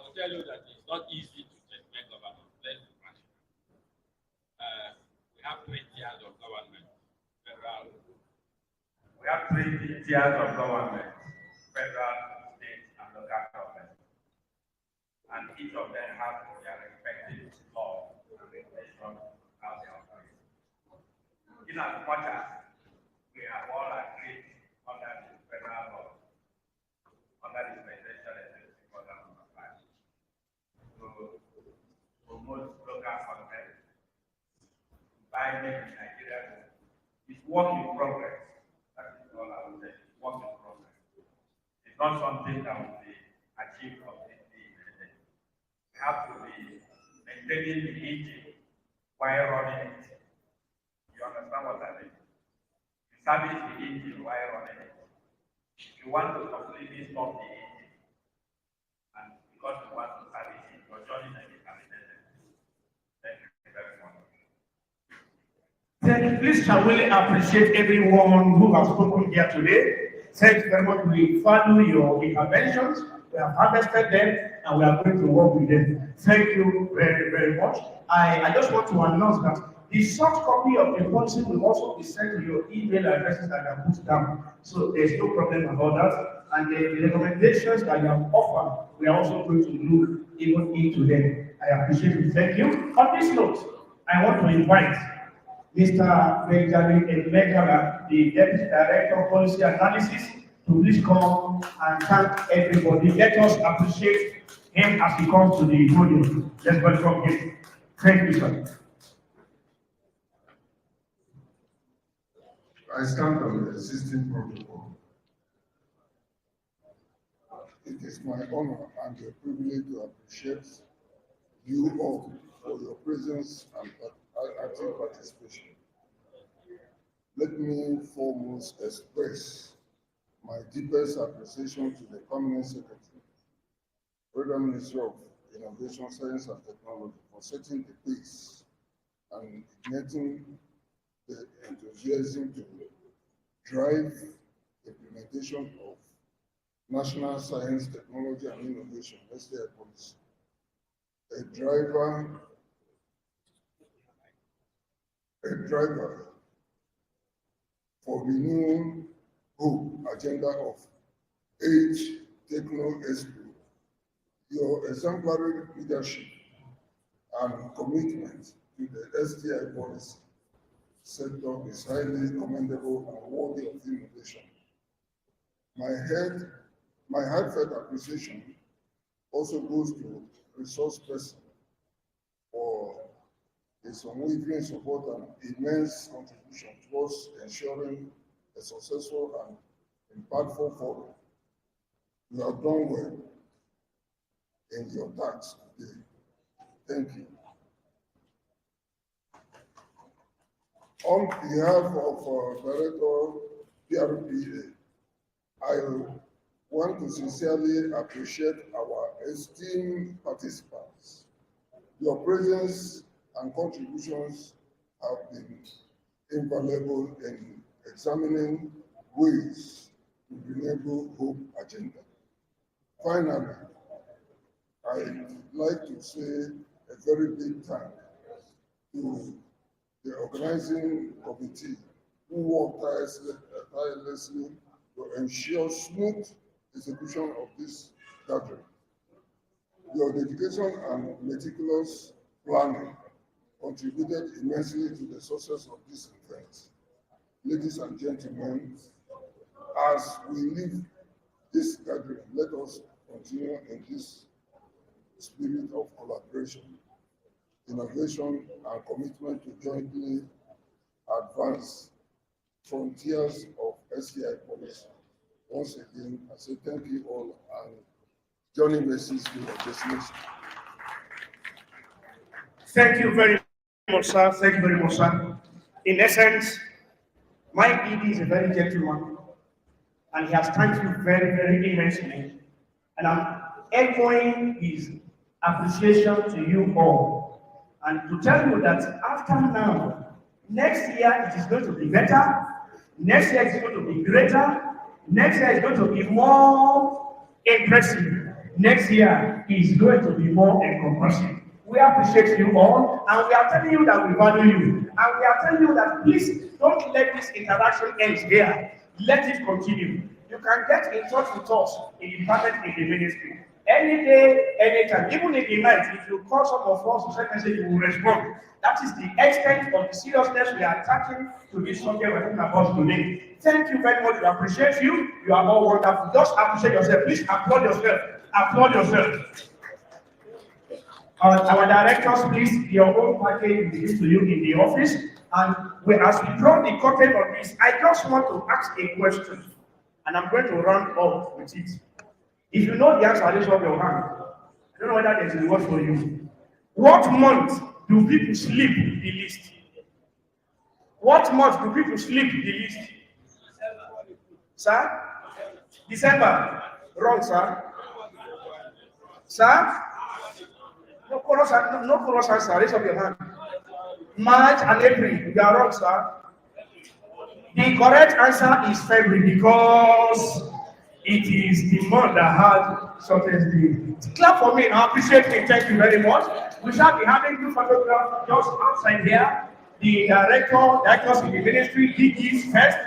will tell you that it's not easy to check bank governance. Let's be practical. We have 3 tiers of government. Federal. We have 3 tiers of government: federal, state, and local government. And each of them have their respective law and regulation how they operate. In as much as we are all agreed under the federal law, under the Presidential Executive Order number 5, to promote local government, by making Nigeria is work in progress. That is all I would say. It's work in progress. It's not something that will be achieved completely in a day. We have to be maintaining the engine while running it. You understand what I mean? You service the engine while running it. If you want to completely stop the engine, and because you want to service it, you're joining a terminated. Thank you very much. Thank you. Please, shall really appreciate everyone who has spoken here today. Thank you very much. We value your interventions. We have harvested them and we are going to work with them. Thank you very, very much. I just want to announce that the soft copy of the policy will also be sent to your email addresses that are put down. So there's no problem about that. And the recommendations that you have offered, we are also going to look even into them. I appreciate it. Thank you. On this note, I want to invite Mr. Benjamin Emeje, the Deputy Director of Policy Analysis, to please come and thank everybody. Let us appreciate him as he comes to the podium. Let's welcome him. Thank you, sir. I stand on the existing protocol. It is my honor and a privilege to appreciate you all for your presence and active participation. Let me foremost express my deepest appreciation to the Permanent Secretary, Federal Ministry of Innovation, Science and Technology, for setting the pace and igniting the enthusiasm to drive the implementation of National Science, Technology and Innovation (NSTI) policy. A driver for the new hope agenda of age Techno Expo. Your exemplary leadership and commitment to the STI policy sector is highly commendable and worthy of innovation. My heartfelt appreciation also goes to resource person for his unwavering support and immense contribution towards ensuring a successful and impactful forum. You have done well in your task today. Thank you. On behalf of Director PRPA, I want to sincerely appreciate our esteemed participants. Your presence and contributions have been invaluable in examining ways to enable hope agenda. Finally, I'd like to say a very big thank to the organizing committee who worked tirelessly to ensure smooth execution of this gathering. Your dedication and meticulous planning contributed immensely to the success of this event. Ladies and gentlemen, as we leave this gathering, let us continue in this spirit of collaboration, innovation, and commitment to jointly advance frontiers of SCI policy. Once again, I say thank you all and Johnny Message to your destination. Thank you very much, sir. Thank you very much, sir. In essence, my ED is a very gentleman, and he has thanked you very, very immensely. And I'm echoing his appreciation to you all. And to tell you that after now, next year it is going to be better, next year is going to be greater, next year is going to be more impressive, next year is going to be more encompassing. We appreciate you all, and we are telling you that we value you. And we are telling you that please don't let this interaction end here. Let it continue. You can get in touch with us in the department, in the ministry. Any day, anytime, even in the night, if you call some of us to send message, we will respond. That is the extent of the seriousness we are attaching to this subject we're talking about today. Thank you very much. We appreciate you. You are all wonderful. Just appreciate yourself. Please applaud yourself. Applaud yourself. Our directors, please, your own package will be given to you in the office. And as we draw the curtain on this, I just want to ask a question. And I'm going to run off with it. If you know the answer, raise up your hand. I don't know whether there's a reward for you. What month do people sleep the least? What month do people sleep the least? Sir? December. Wrong, sir. Sir? No chorus answer. Raise up your hand. March and April. You are wrong, sir. The correct answer is February because it is the month that has shortest day. Clap for me and I appreciate it. Thank you very much. We shall be having two photographs just outside here. The directors in the ministry, DGs first,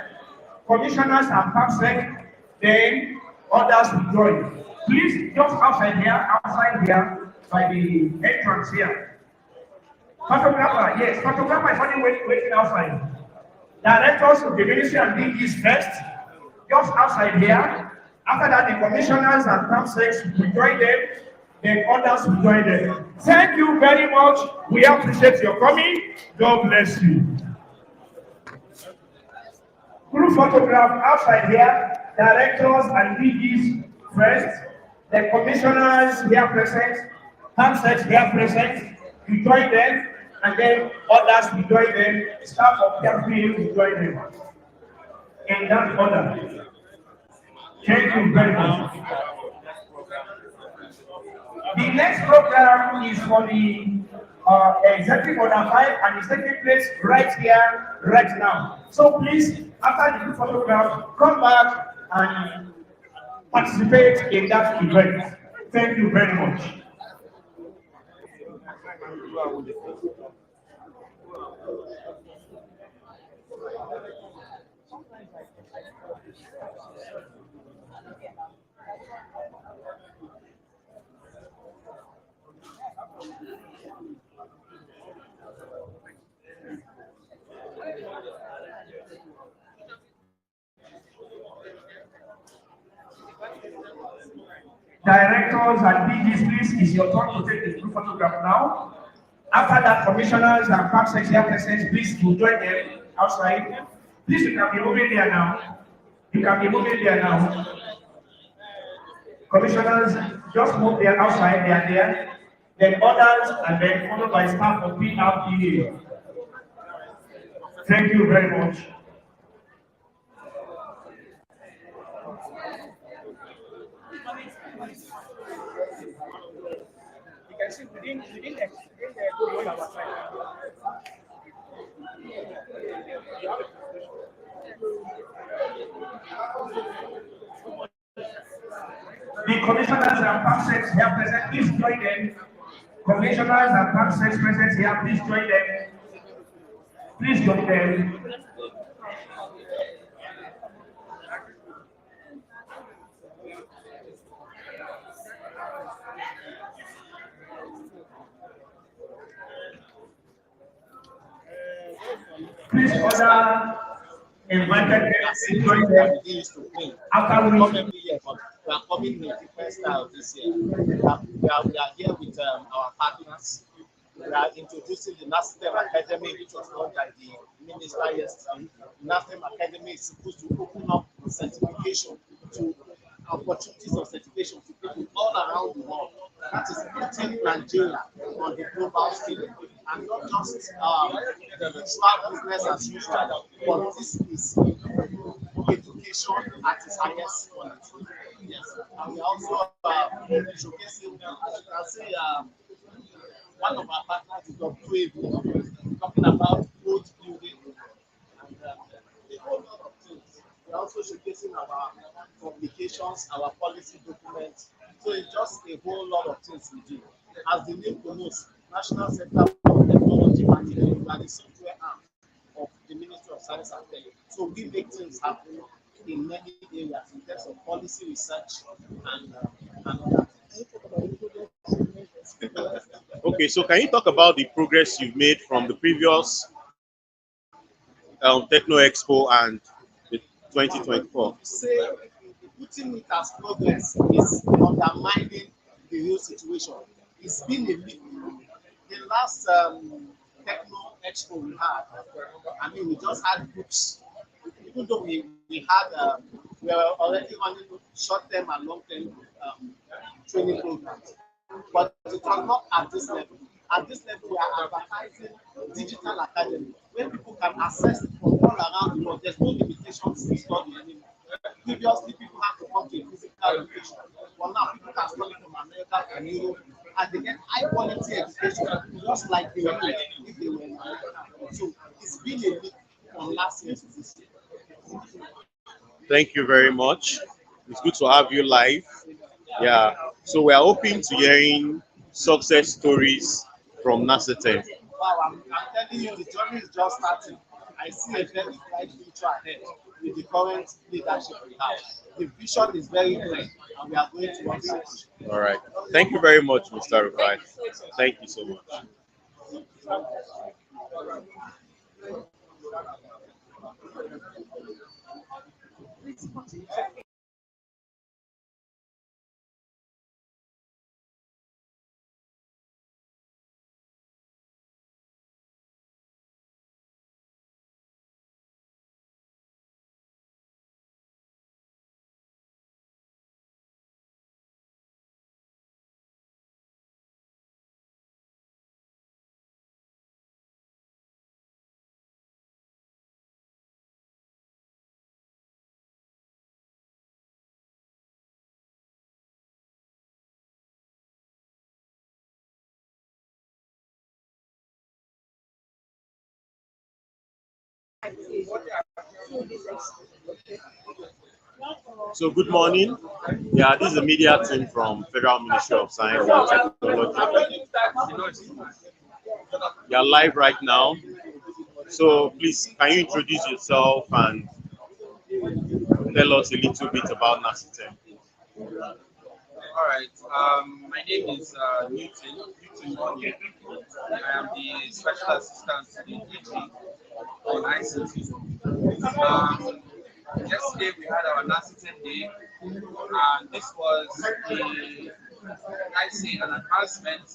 commissioners and PAPSEC, then others will join. Please, just outside here, by the entrance here. Photographer, yes, photographer is only waiting outside. Directors of the ministry and DGs first, just outside here. After that, the commissioners and PAPSECs will join them, then others will join them. Thank you very much. We appreciate your coming. God bless you. Group photograph outside here, directors and DGs first, the commissioners here present, PAPSECs here present, you join them, and then others will join them, staff of PRPA will join them. In that order. Thank you very much. The next program is for the Executive Order 5 and it's taking place right here, right now. So please, after the group photograph, come back and participate in that event. Thank you very much. Directors and DGs, please, it's your turn to take the group photograph now. After that, commissioners and PAPSECs here present, please to join them outside. Please, you can be moving there now. You can be moving there now. Commissioners, just move there outside, they are there. Then others, and then followed by staff of PRPA. Thank you very much. You can see within the group on our side. The commissioners and PAPSECs here present, please join them. Commissioners and PAPSECs present here, please join them. Please join them. Please order invited to join them. After we are coming in a different style this year. We are here with our partners. We are introducing the NASRDA Academy, which was launched by the minister yesterday. NASRDA Academy is supposed to open up certification to opportunities of certification to people all around the world. That is putting Nigeria on the global scale, and not just the usual business as usual, but this is education education at its highest quality. Yes, and we also showcasing, as you can see, one of our partners is UAV, talking about road building and a whole lot of things. We're also showcasing our publications, our policy documents. So it's just a whole lot of things we do. As the name connotes, National Center for Technology Management, we are the software arm of the Ministry of Science and Tech. So we make things happen in many areas in terms of policy research and other things. Okay, so can you talk about the progress you've made from the previous Techno Expo and the 2024? Say, putting it as progress is undermining the real situation. It's been a leap. The last Techno Expo we had, I mean, we just had groups. Even though we had, we were already running short-term and long-term training programs, but it was not at this level. At this level, we are advertising digital academy, where people can access it from all around the world. There's no limitations to study anymore. Previously, people had to come to a physical location, but now people can study from America and Europe, and they get high-quality education, just like they would if they were in America. So it's been a leap from last year to this year. Thank you very much. It's good to have you live. Yeah. So we are hoping to hearing success stories from NASRDA. Wow, I'm telling you, the journey is just starting. I see a very bright future ahead with the current leadership we have. The vision is very clear, and we are going towards it. All right. Thank you very much, Mr. Rufai. Thank you so much. So good morning. Yeah, this is the media team from Federal Ministry of Science and Technology. You're live right now. So please, can you introduce yourself and tell us a little bit about NASRDA? All right. My name is Uche. I am the special assistant to the DG on ICT. Yesterday we had our NASRDA day, and this was an advancement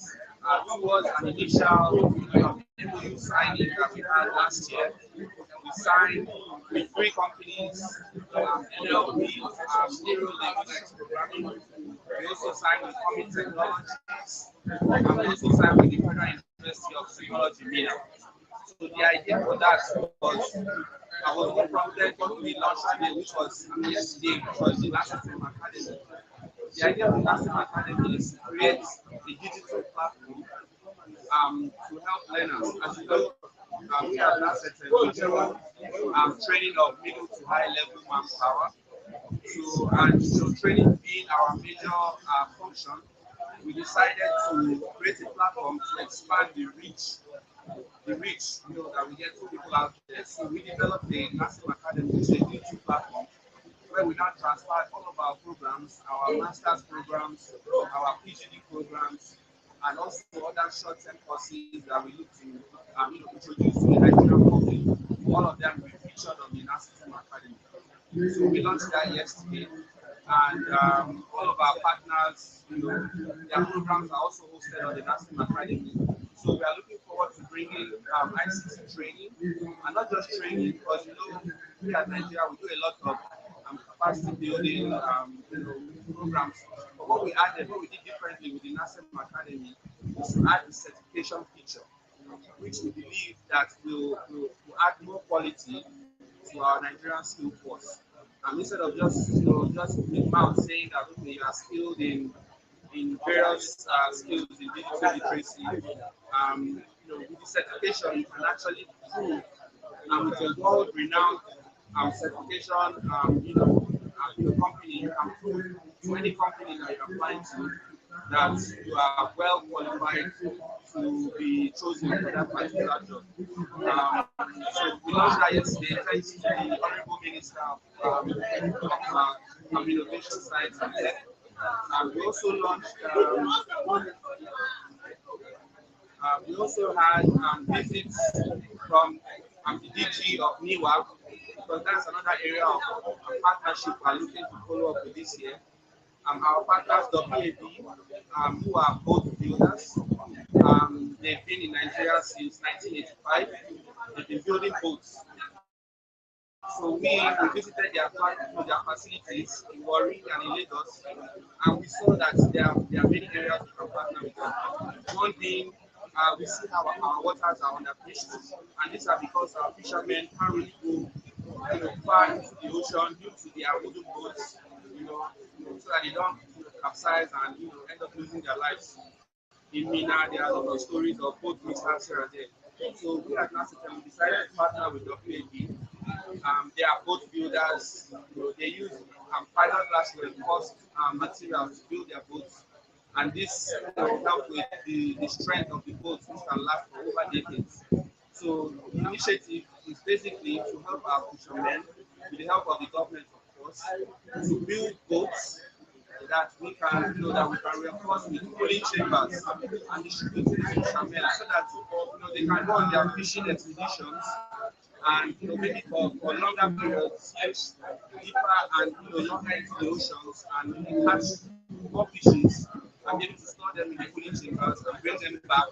towards an initial MOU signing that we had last year. We signed with 3 companies, NLB, FIIRO Language Programming. We also signed with Common Technologies, and we also signed with the Federal University of Technology, Mina. So the idea for that was, I was more prompted what we launched today, which was yesterday, which was the NASRDA Academy. The idea of the NASRDA Academy is to create a digital platform to help learners. As you know, we have NASRDA training of middle to high level manpower. So training being our major function, we decided to create a platform to expand the reach that we get to people out there. So we developed the NASRDA Academy, which is a YouTube platform where we now transferred all of our programs, our master's programs, our PhD programs, and also other short-term courses that we look to introduce to the Nigerian public. All of them will be featured on the NASRDA Academy. So we launched that yesterday, and all of our partners, their programs are also hosted on the NASRDA Academy. So we are looking forward to bringing ICT training, and not just training, because we at Nigeria we do a lot of capacity building, programs. But what we did differently with the NASRDA Academy is to add the certification feature, which we believe that will add more quality to our Nigerian skill force. Instead of just with mouth saying that okay, you are skilled in various skills in digital literacy, with the certification you can actually prove, with a world-renowned certification, company, you can prove to any company that you're applying to that you are well qualified to be chosen for that particular job. So we launched that yesterday, thanks to the Honourable Minister of Innovation, Science and Tech. We also launched, we also had visits from the DG of NIWA, because that's another area of partnership we're looking to follow up with this year. Our partners, WAB, who are boat builders, they've been in Nigeria since 1985. They've been building boats. So we visited their facilities in Warri and in Lagos, and we saw that there are many areas we can partner with them. One being, we see how our waters are underfished, and these are because our fishermen can't really go far into the ocean due to their wooden boats, so that they don't capsize and end up losing their lives. In Mina, there are a lot of stories of boat mishaps here and there. So we at NASRDA decided to partner with WAB. They are boat builders. They use fiberglass glass reinforced materials to build their boats, and this will help with the strength of the boats, which can last for over decades. So the initiative is basically to help our fishermen, with the help of the government, of course, to build boats that we can reinforce with cooling chambers and distribute to the fishermen so that they can go on their fishing expeditions and maybe for longer periods, deeper and longer into the oceans, and catch more fishes and be able to store them in the cooling chambers and bring them back.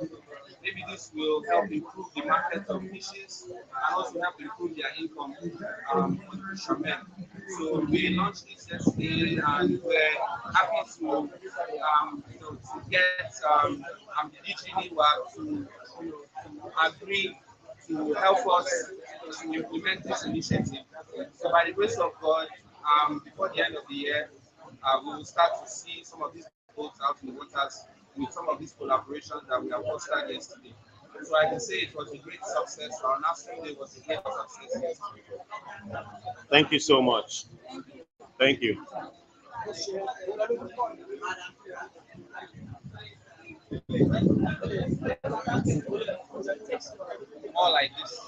Maybe this will help improve the market of fishes and also help improve their income for the fishermen. So we launched this yesterday, and we're happy to get the DGNIWA to agree to help us to implement this initiative. So by the grace of God, before the end of the year, we will start to see some of these boats out in the waters with some of these collaborations that we have fostered yesterday. So I can say it was a great success. Our NASRDA was a great success yesterday. Thank you so much. Thank you. More like this.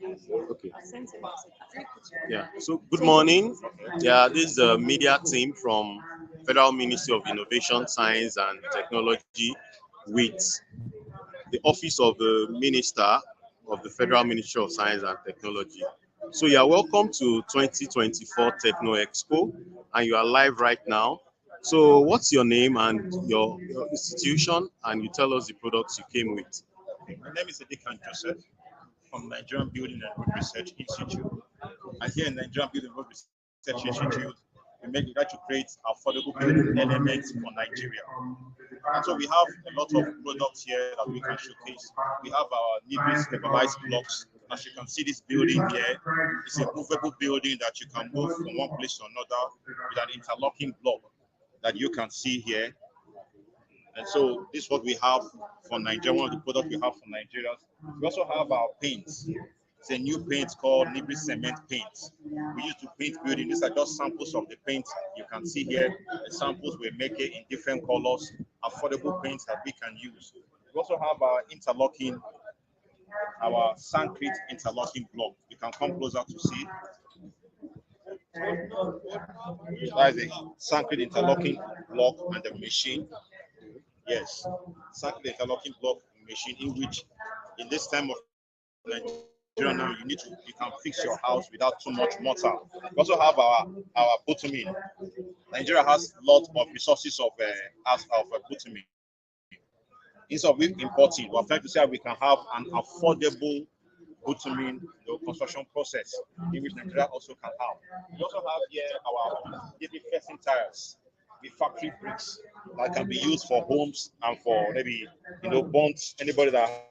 Okay. Yeah. So good morning. Yeah, this is the media team from Federal Ministry of Innovation, Science and Technology with the Office of the Minister of the Federal Ministry of Science and Technology. So you are welcome to 2024 Techno Expo, and you are live right now. So what's your name and your institution, and you tell us the products you came with. My name is Joseph from Nigerian Building and Road Research Institute. And here in Nigerian Building and Road Research Institute, we try to create affordable building elements for Nigeria. And so we have a lot of products here that we can showcase. We have our Nibis stabilized blocks. As you can see, this building here is a movable building that you can move from one place to another with an interlocking block that you can see here. And so this is what we have for Nigeria, one of the products we have for Nigeria. We also have our paints. It's a new paint called Nibri Cement Paint. We used to paint building. These are just samples of the paint you can see here. The samples we make it in different colors, affordable paints that we can use. We also have our interlocking, our Sancrete interlocking block. You can come closer to see. That is a Sancrete interlocking block and the machine. Yes, Sancrete interlocking block machine in which, in this time of Nigeria now, you can fix your house without too much mortar. We also have our bitumen. Nigeria has a lot of resources of bitumen. Instead of importing, we're trying to say we can have an affordable bitumen construction process in which Nigeria also can have. We also have here our fencing tires with factory bricks that can be used for homes and for maybe bonds. Anybody that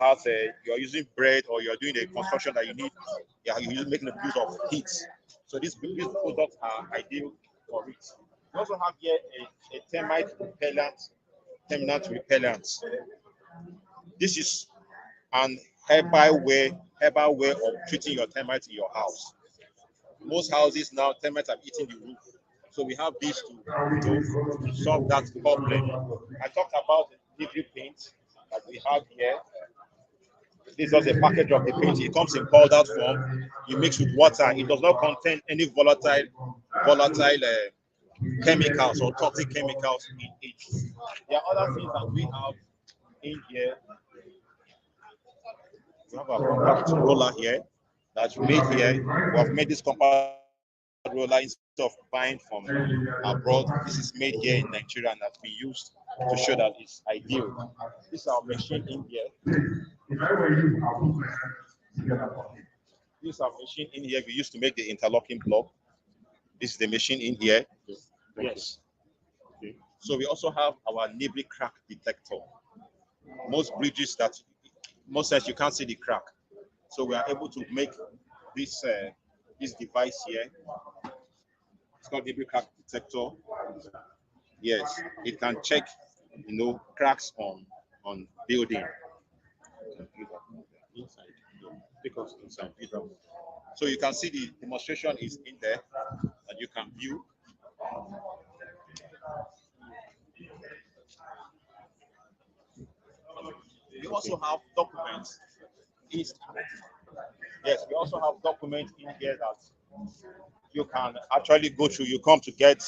has you're using bread or you're doing a construction that you need, you're making a use of heat. So these products are ideal for it. We also have here a termite repellent. This is an herbal way of treating your termites in your house. Most houses now, termites have eaten the roof. So we have this to solve that problem. I talked about the delivery paint that we have here. This is a package of the paint. It comes in powdered form. You mix with water. It does not contain any volatile chemicals or toxic chemicals in it. There are other things that we have in here. We have a compact roller here that's made here. We have made this compact roller instead of buying from abroad. This is made here in Nigeria and has been used to show that it's ideal. This is our machine in here. This is our machine in here we used to make the interlocking block. This is the machine in here. Yes. Okay. So we also have our nibble crack detector. Most bridges most times you can't see the crack. So we are able to make this this device here. It's called nibble crack detector. Yes, it can check cracks on building. Inside, because inside. So you can see the demonstration is in there that you can view. We also have documents. Yes, we also have documents in here that you can actually go through. You come to get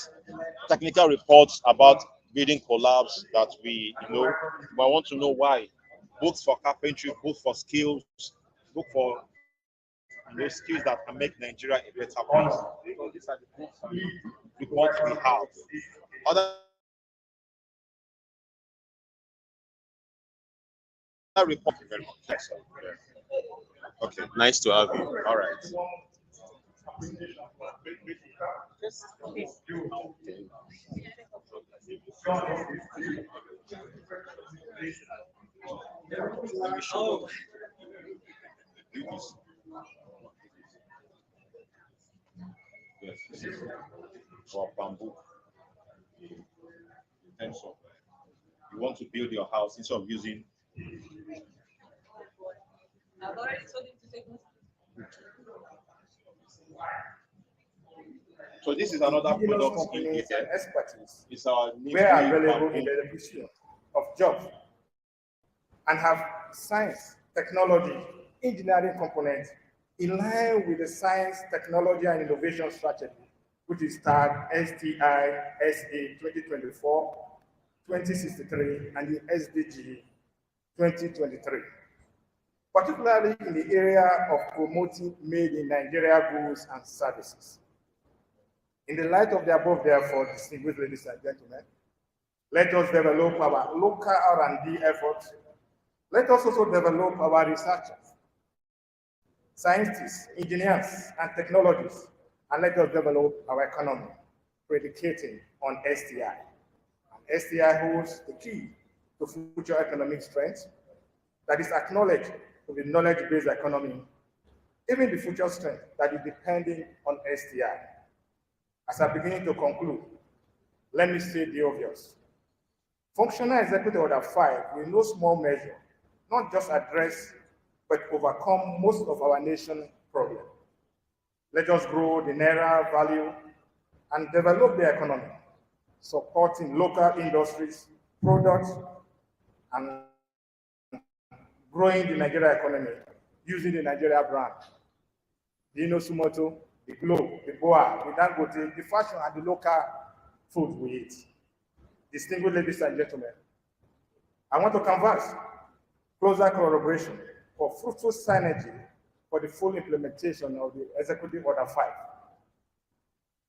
technical reports about building collapse that we want to know why. Books for carpentry, books for skills, book for those skills that can make Nigeria a better place. So these are the books and reports we have. Other report very much. Yes, okay, Nice to have you. all right. Let me show you this. Yes, this is our bamboo pencil. You want to build your house instead of using. So this is another product in here. Expertise It's our were available in the pursuit of jobs and have science, technology, engineering component in line with the Science, Technology, and Innovation Strategy, which is tagged STI SA 2024-2063 and the SDG 2023, particularly in the area of promoting made in Nigeria goods and services. In the light of the above, therefore, distinguished ladies and gentlemen, let us develop our local R&D efforts. Let us also develop our researchers, scientists, engineers, and technologists, and let us develop our economy, predicating on STI. And STI holds the key to future economic strength that is acknowledged to the knowledge-based economy, even the future strength that is depending on STI. As I begin to conclude, let me say the obvious. Functional Executive Order 5 will no small measure not just address, but overcome most of our nation's problems. Let us grow the Naira value and develop the economy, supporting local industries, products, and growing the Nigeria economy using the Nigeria brand. The Inosumoto, the Globe, the Boa, the Dangote, the fashion, and the local food we eat. Distinguished ladies and gentlemen, I want to canvass closer collaboration for fruitful synergy for the full implementation of the Executive Order 5.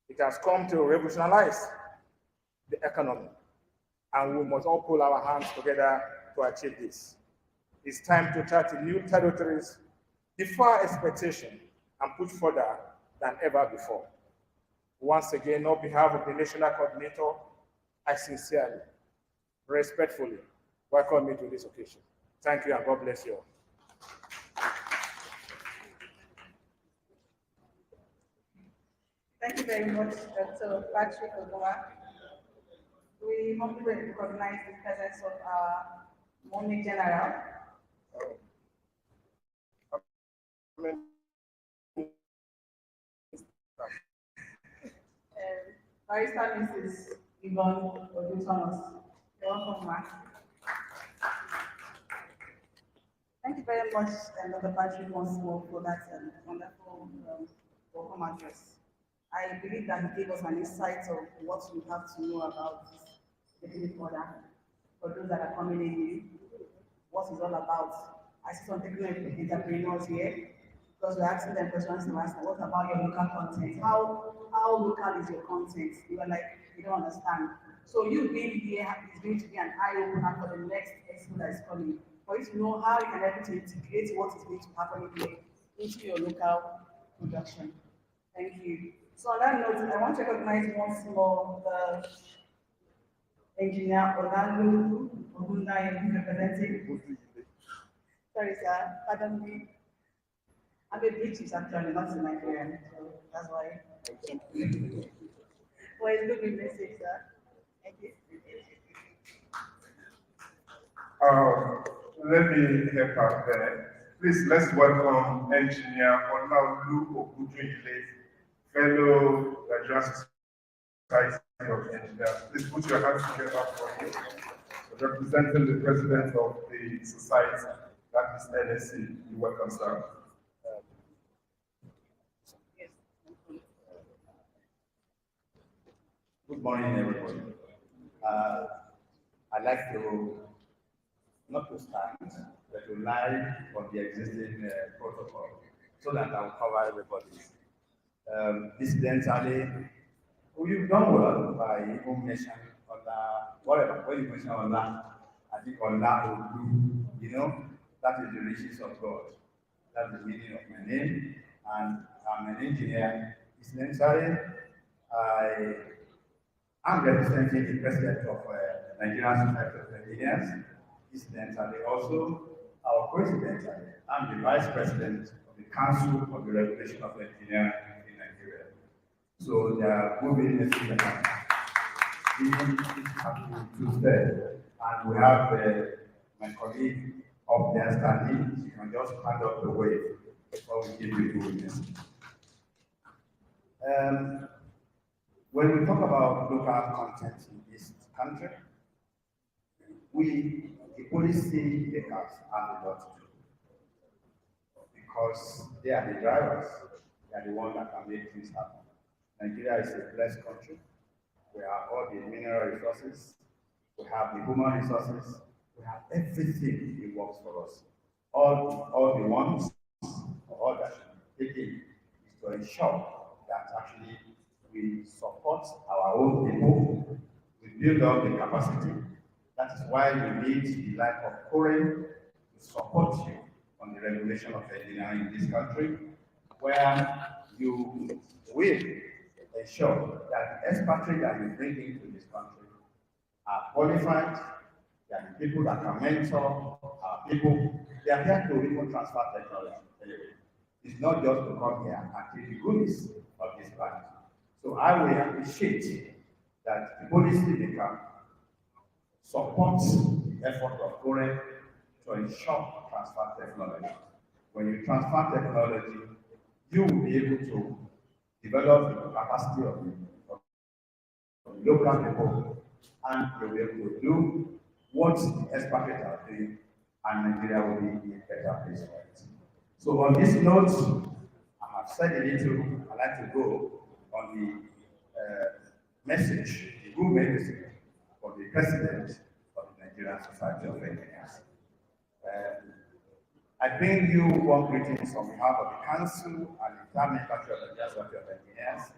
It has come to revolutionize the economy, and we must all pull our hands together to achieve this. It's time to chart new territories, defy expectation, and push further than ever before. Once again, on behalf of the National Coordinator, I sincerely, respectfully welcome you to this occasion. Thank you, and God bless you all. Thank you very much, Dr. Patrick Ogowa. We humbly recognize the presence of our Morning General. Barrister Mrs. Yvonne Oguejiofo. Welcome, ma'am. Thank you very much, Dr. Patrick, once more for that wonderful welcome address. I believe that he gave us an insight of what we have to know about the executive order for those that are coming in, what it's all about. I see some technical entrepreneurs here because we're asking them questions to ask, what about your local content? How local is your content? You are like, you don't understand. So you being here is going to be an eye-opener for the next expo that is coming, for you to know how you can help to integrate what is going to happen here into your local production. Thank you. So on that note, I want to recognize once more the engineer Halilu representing. Sorry, sir. Pardon me. I'm a British actually, not a Nigerian, so that's why. Well, it's good message, sir. Thank you. Let me help out there. Please, let's welcome Engineer Honourable, fellow Nigerian Society of Engineers. Please put your hands together for him, representing the president of the society, that is NSC. You're welcome, sir. Good morning, everybody. I'd like to, not to start, but to lie on the existing protocol so that I'll cover everybody's. Incidentally, we've done well by even mentioning whatever, when you mention Allah, I think Allah will do, you know, that is the riches of God. That's the meaning of my name, and I'm an engineer. Incidentally, I'm representing the president of Nigerian Society of Engineers. Incidentally, also, our coincidentally, I'm the vice president of the Council of the Regulation of Engineering in Nigeria. So they are moving this to step. And we have my colleague up there standing. She can just hand up the way before we give you the witness. When we talk about local content in this country, we, the policy makers, have a lot to do. because they are the drivers. They are the ones that can make things happen. Nigeria is a blessed country. We have all the mineral resources. We have the human resources. We have everything that works for us. All the ones, all that should be taken is to ensure that actually we support our own people, we build up the capacity. That is why we need the like of Korean to support you on the regulation of engineering in this country, where you will ensure that the expatriates that you bring into this country are qualified, they are the people that can mentor our people. They are here to even transfer technology. Anyway, it's not just to come here and take the goodies of this planet. So I will appreciate that the policy they can support the effort of Korea to ensure transfer technology. When you transfer technology, you will be able to develop the capacity of the local people, and you'll be able to do what the expatriates are doing, and Nigeria will be a better place for it. So on this note, I have said a little. I'd like to go on the message, the good message for the president of the Nigerian Society of Engineers. I bring you warm greetings on behalf of the Council and the entire membership of the Nigerian Society of Engineers.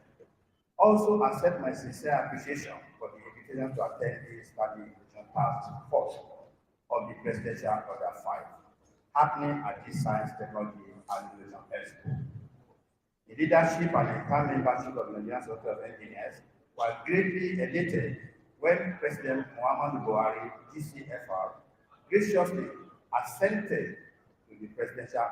Also accept my sincere appreciation for the invitation to attend the study task force of the Presidential Order 5, happening at this Science, Technology and Innovation Expo. The leadership and the entire membership of the Nigerian Society of Engineers were greatly elated when President Muhammad Buhari, GCFR, graciously assented to the Presidential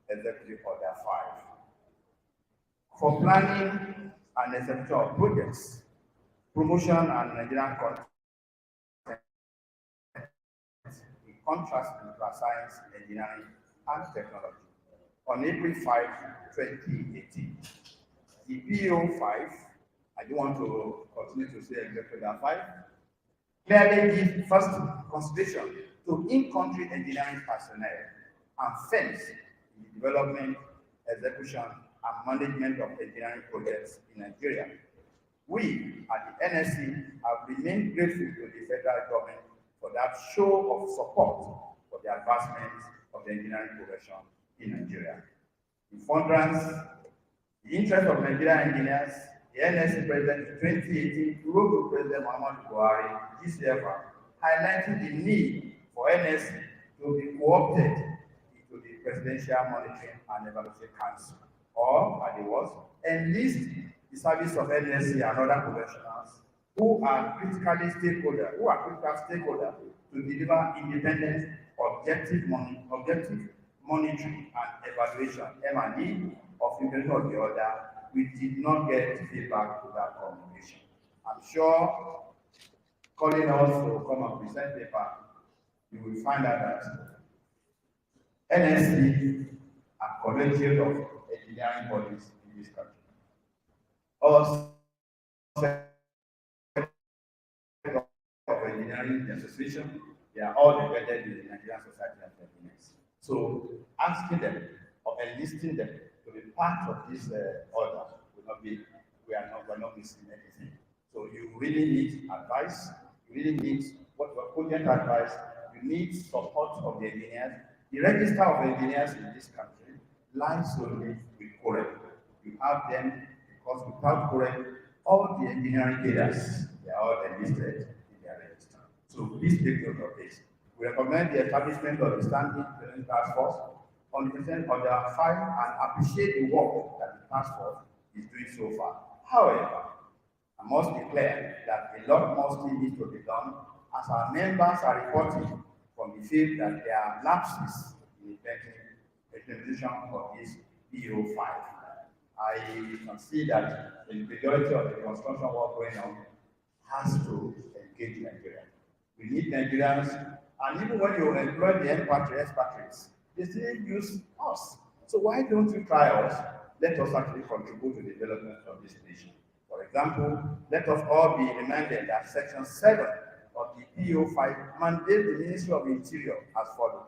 Executive Order 5 for planning and execution of projects, promotion and Nigerian content in contrast to science, engineering, and technology. On April 5, 2018, the PO 5, I don't want to continue to say exactly that 5, clearly gives first consideration to in-country engineering personnel and firms in the development, execution, and management of engineering projects in Nigeria. We at the NSC have remained grateful to the federal government for that show of support for the advancement of the engineering profession in Nigeria. In furtherance, the interest of Nigerian engineers, the NSC President in 2018 wrote to President Muhammad Buhari, GCFR, highlighting the need for NSC to be co-opted into the Presidential Monitoring and Evaluation Council, or, as it was, enlist the service of NSC and other professionals who are critical stakeholders to deliver independent, objective monitoring and evaluation (M&E) of implementation of the order. We did not get feedback to that communication. I'm sure calling us to come and present paper, you will find out that NSC are collegiate of engineering bodies in this country. Also, of engineering association, they are all embedded in the Nigerian Society of Engineers. So asking them or enlisting them to be part of this order will not be, we're not missing anything. So you really need advice, you really need what cogent advice, you need support of the engineers. The register of engineers in this country lies solely with Korea. You have them because without Korea, all the engineering cadres, they are all enlisted in their register. So please take note of this. We recommend the establishment of the Standing Task Force on the consent of the 5 and appreciate the work that the task force is doing so far. However, I must declare that a lot more still needs to be done as our members are reporting from the field that there are lapses in the implementation of this PO5. I can see that the majority of the construction work going on has to engage Nigeria. We need Nigerians, and even when you employ the expatriates, they still use us. So why don't you try us? Let us actually contribute to the development of this nation. For example, let us all be reminded that Section 7 of the PO5 mandates the Ministry of Interior as follows.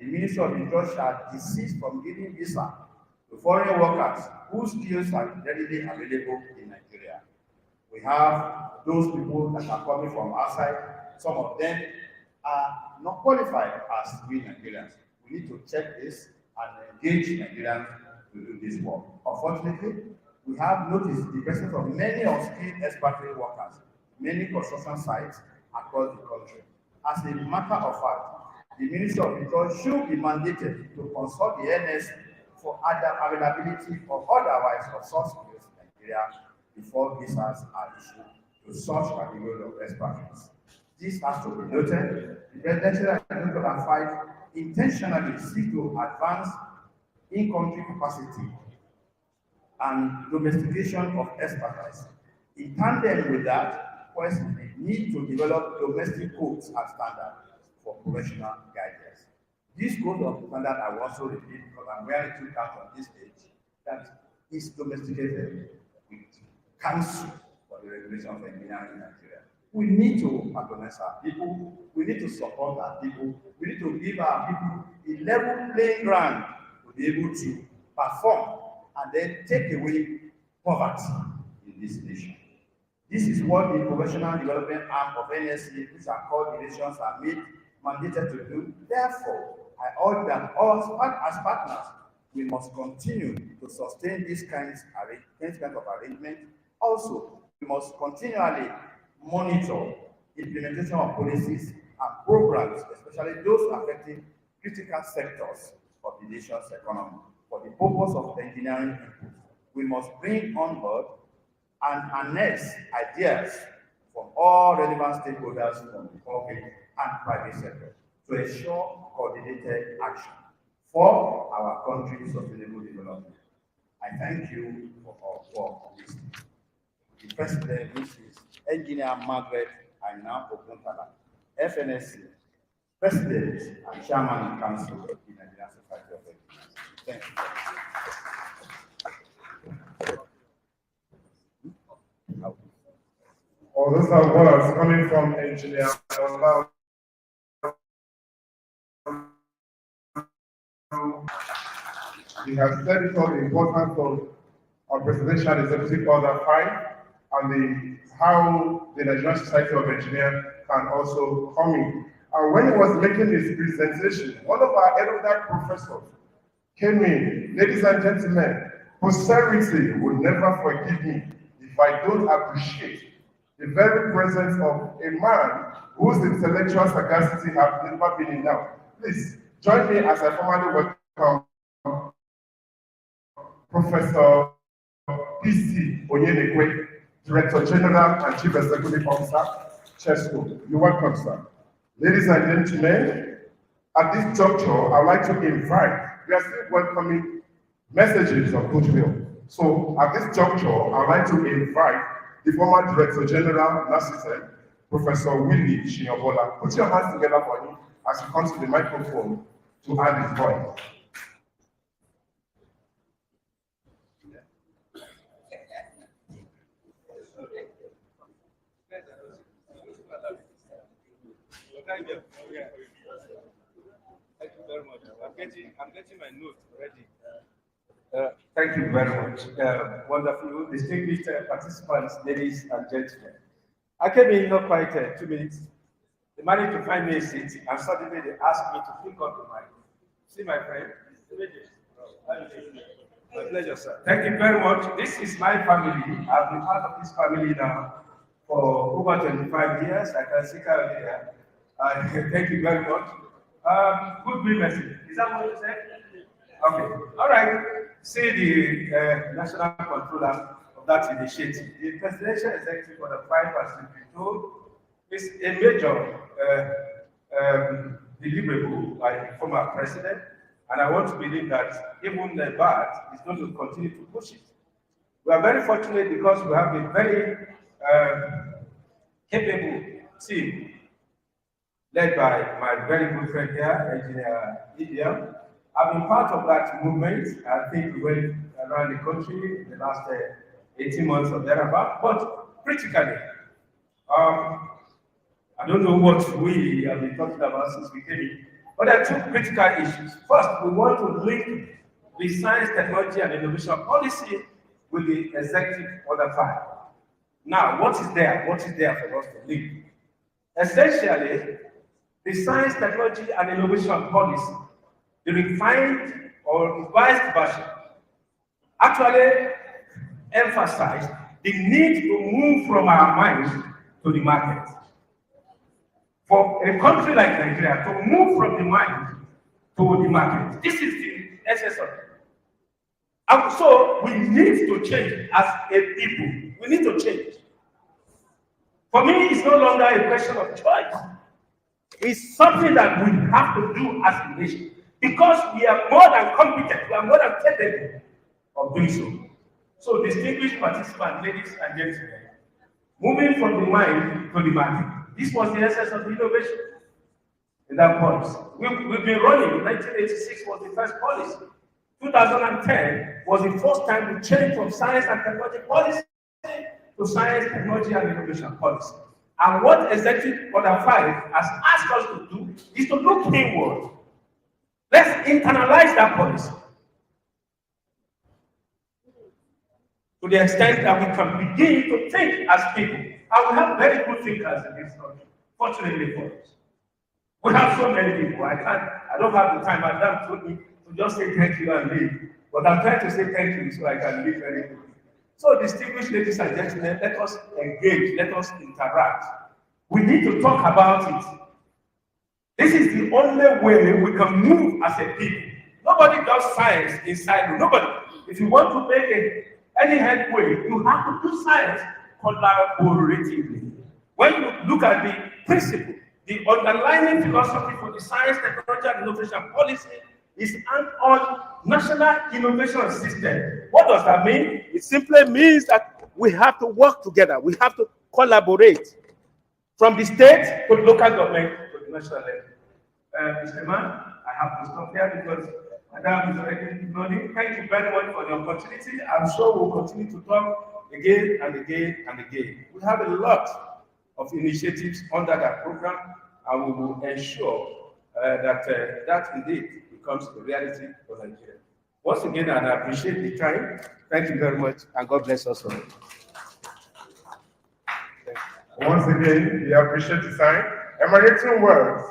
the Ministry of Interior shall desist from giving visa to foreign workers whose skills are readily available in Nigeria. We have those people that are coming from outside. Some of them are not qualified as we Nigerians. We need to check this and engage Nigerians to do this work. Unfortunately, we have noticed the presence of many unskilled expatriate workers, many construction sites across the country. As a matter of fact, the Ministry of Interior should be mandated to consult the NSC for other availability or otherwise of such skills in Nigeria before visas are issued to such category of expatriates. This has to be noted. The presidential agenda 2005 intentionally seeks to advance in-country capacity and domestication of expertise. In tandem with that, we need to develop domestic codes and standards for professional guidance. This code of standard I will also repeat because I'm wearing two caps on this stage, that is domesticated with council for the regulation of engineering in Nigeria. We need to patronize our people, we need to support our people, we need to give our people a level playing ground to be able to perform and then take away poverty in this nation. This is what the professional development arm of NSC, which are called relations, are made mandated to do. Therefore, I urge that us as partners, we must continue to sustain these kinds of arrangement. Also, we must continually monitor implementation of policies and programs, especially those affecting critical sectors of the nation's economy. For the purpose of engineering input, we must bring on board and harness ideas from all relevant stakeholders from the public and private sector to ensure coordinated action for our country's sustainable development. I thank you for listening. The President, which is Engineer Margaret Aina Okuntala, FNSC, President and Chairman and Council of the Nigerian Society of Engineers. Thank you. All those are words coming from Engineer Oguejiofo. He has said it all the importance of our Presidential Executive Order 5 and how the Nigerian Society of Engineers can also come in. And when he was making his presentation, one of our erudite professors came in. Ladies and gentlemen, posterity will never forgive me if I don't appreciate the very presence of a man whose intellectual sagacity has never been enough. Please join me as I formally welcome Professor P.C. Onyenekwe, Director General and Chief Executive Officer, CHESCO. You're welcome, sir. Ladies and gentlemen, at this juncture, I'd like to invite, we are still welcoming messages of goodwill. So at this juncture, I'd like to invite the former Director General, NASRDA, Professor Willie Shinyobola. Put your hands together for him as he comes to the microphone to add his voice. Thank you very much. I'm getting my notes already. Thank you very much. Wonderful, distinguished participants, ladies and gentlemen. I came in not quite 2 minutes. They managed to find me a seat, and suddenly they asked me to pick up the mic. See my friend? My pleasure, sir. Thank you very much. This is my family. I've been part of this family now for over 25 years. I can see Carol here. Thank you very much. Good message. Is that what you said? Okay. All right. See the national controller of that initiative. The Presidential Executive Order 5 has been told is a major deliverable by the former president, and I want to believe that even the BAT is going to continue to push it. We are very fortunate because we have a very capable team led by my very good friend here, Engineer Ibiam. I've been part of that movement. I think we went around the country in the last 18 months or thereabout, but critically, I don't know what we have been talking about since we came in, But there are two critical issues. First, we want to link the science, technology, and innovation policy with the executive order 5. Now, what is there? What is there for us to link? Essentially, the science, technology, and innovation policy, the refined or revised version, actually emphasize the need to move from our mind to the market. For a country like Nigeria to move from the mind to the market, this is the essence of it. And so we need to change as a people. We need to change. For me, it's no longer a question of choice. It's something that we have to do as a nation because we are more than competent, we are more than capable of doing so. So, distinguished participants, ladies and gentlemen, moving from the mind to the market. This was the essence of the innovation in that policy. We've been running. 1986 was the first policy. 2010 was the first time we changed from science and technology policy to science, technology, and innovation policy. And what Executive Order 5 has asked us to do is to look inward. Let's internalize that policy to the extent that we can begin to think as people. And we have very good thinkers in this country, fortunately for us. We have so many people. I don't have the time. Adamu told me to just say thank you and leave. But I'm trying to say thank you so I can leave very quickly. So, distinguished ladies and gentlemen, let us engage, let us interact. We need to talk about it. This is the only way we can move as a people. Nobody does science inside. Nobody. If you want to make any headway, you have to do science collaboratively. When you look at the principle, the underlying philosophy for the science, technology, and innovation policy is on national innovation system. What does that mean? It simply means that we have to work together. We have to collaborate from the state to the local government to the national level. Mr. Man, I have to stop here because Adamu is already nodding. Thank you very much for the opportunity. I'm sure we'll continue to talk again and again and again. We have a lot of initiatives under that program, and we will ensure that indeed becomes a reality for Nigeria. Once again, and I appreciate the time. Thank you very much, and God bless us all. Once again, we appreciate the time. Emanating words,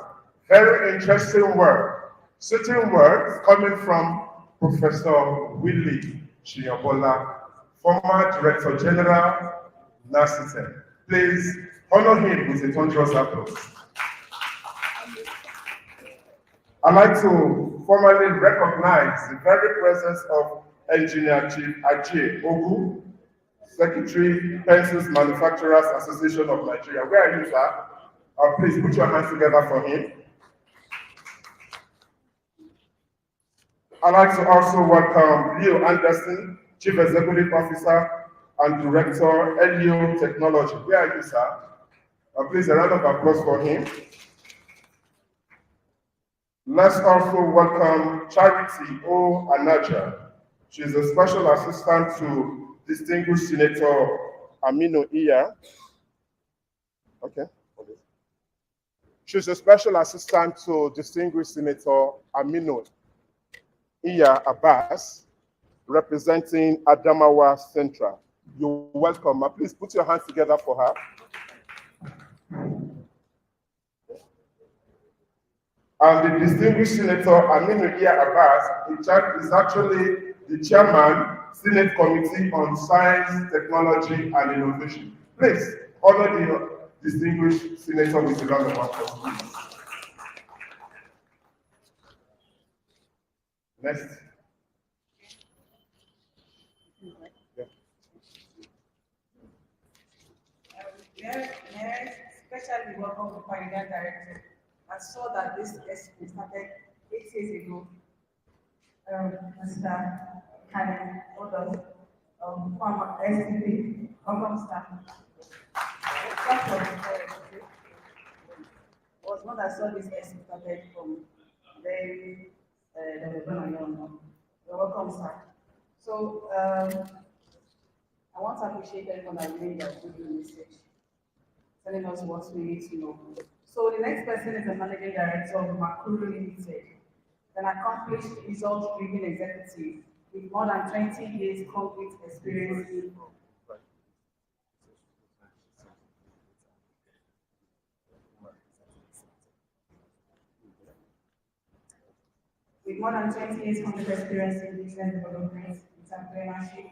very interesting work. Certain words coming from Professor Willie Chiyobola, former Director General, NASRDA. Please honor him with a thunderous applause. I'd like to formally recognize the very presence of Engineer Chief Uche Ogu, Secretary, Pencils Manufacturers Association of Nigeria. Where are you, sir? Please put your hands together for him. I'd like to also welcome Leo Anderson, Chief Executive Officer and Director, LEO Technology. Where are you, sir? Please, a round of applause for him. Let's also welcome Charity O. Nnaji. She is a Special Assistant to Distinguished Senator Aminu Iya. Okay. She's a Special Assistant to Distinguished Senator Aminu Iya Abbas, representing Adamawa Central. You're welcome. Please put your hands together for her. And the distinguished Senator Aminu Iya Abbas is actually the chairman, Senate Committee on Science, Technology, and Innovation. Please honor the distinguished senator with a round of applause, please. Next. Especially welcome to Pioneer Director. I saw that this expo started 8 years ago. Mr. Halilu, former SDP, welcome staff. Was not I saw this expo started from very you're welcome, sir. So I want to appreciate everyone that made that good research, telling us what we need to know. So the next person is the Managing Director of Makuru Limited, an accomplished result-driven executive with more than 20 years concrete experience in with more than 20 years concrete experience in business development, entrepreneurship,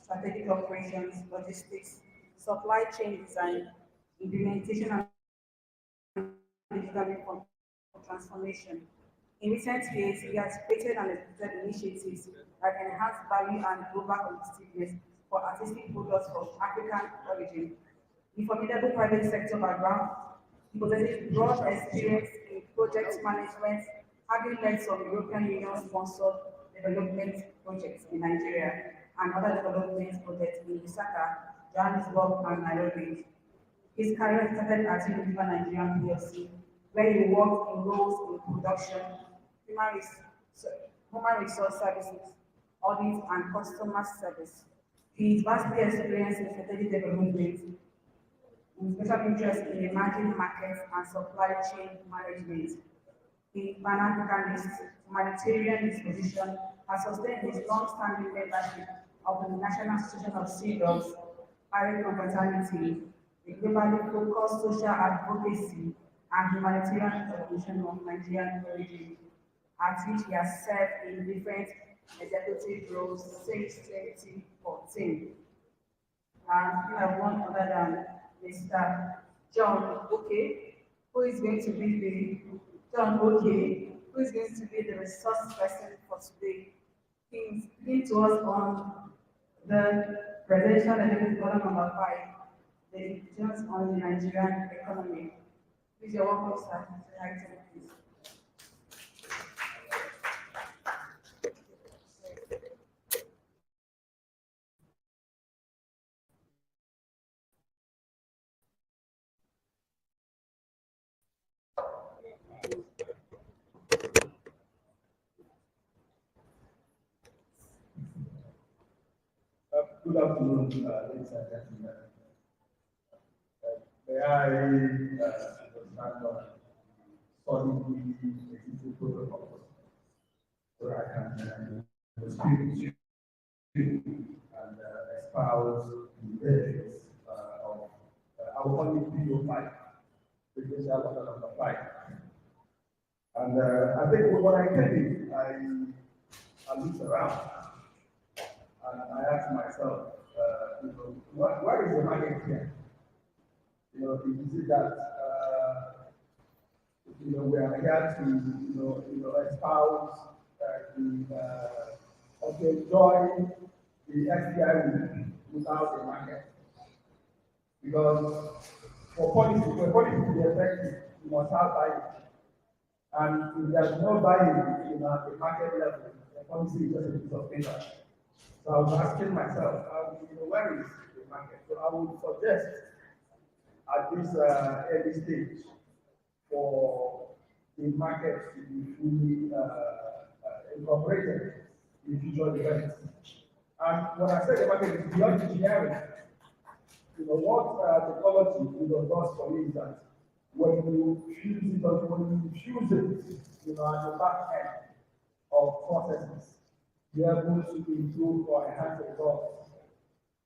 strategic operations, logistics, supply chain design, implementation and digital transformation. In recent years, he has created and executed initiatives that enhance value and global competitiveness for artistic products of African origin. With formidable private sector background, he possesses broad experience in project management, having led some European Union-sponsored development projects in Nigeria and other development projects in Lusaka, Johannesburg, and Nairobi. His career started at Unilever Nigerian PLC, where he worked in roles in production, human resource services, audit, and customer service. He is vastly experienced in strategic development, with special interest in emerging markets and supply chain management. The Pan-Africanist humanitarian disposition has sustained his long-standing membership of the National Association of Sea Dogs, PRPA Fraternity, the globally focused social advocacy and humanitarian organization of Nigerian origin, at which he has served in different executive roles since 2014. And we have one other than Mr. John Oke, who is going to be the resource person for today. He's speaking to us on the presidential election order number 5, the implications on the Nigerian economy. Please, you're welcome, sir. Please. Good afternoon, ladies and gentlemen. May I understand solidly executive protocols so I can speak to you and espouse the benefits of I will call it video 5, because I was number 5. And I think when I came in, I looked around. And I asked myself, where is the market here? Is it that, we are here to espouse to enjoy the FDI without the market? Because for policy to be effective, you must have buying. And if there's no buying at the market level, the policy is just a piece of paper. So I was asking myself, where is the market? So I would suggest at this early stage for the market to be fully incorporated in future events. And when I say the market is beyond engineering, what technology does for me is that when you fuse it, at the back end of processes, you are able to improve or enhance the results.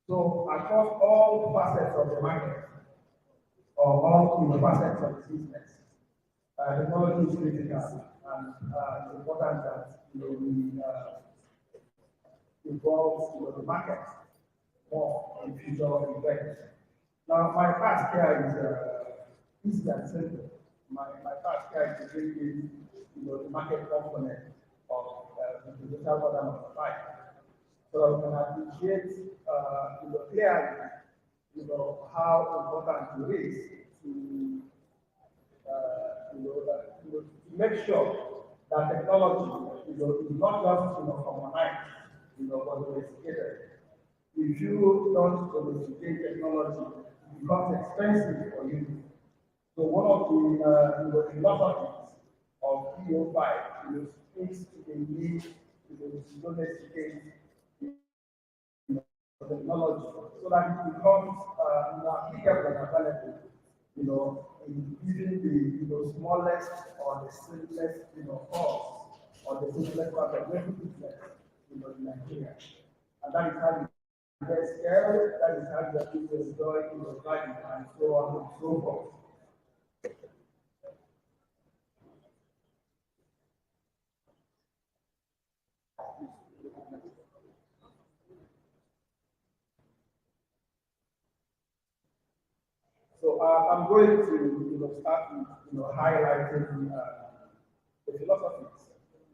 So across all facets of the market, or all facets of the business, technology is critical, and it's important that we involve the market more in future events. Now, my task here is easy and simple. My task here is to bring in the market component of the digital order number 5, so that we can appreciate clearly how important it is to make sure that technology is not just commonized, but domesticated. If you don't domesticate technology, it becomes expensive for you. So one of the philosophies of PO5 speaks to the need to domesticate technology so that it becomes more applicable and available, in giving the smallest or the simplest course or the simplest concept, business in Nigeria. And that is how you get scale, that is how you people enjoy value and so on and so forth. So I'm going to start with highlighting the philosophies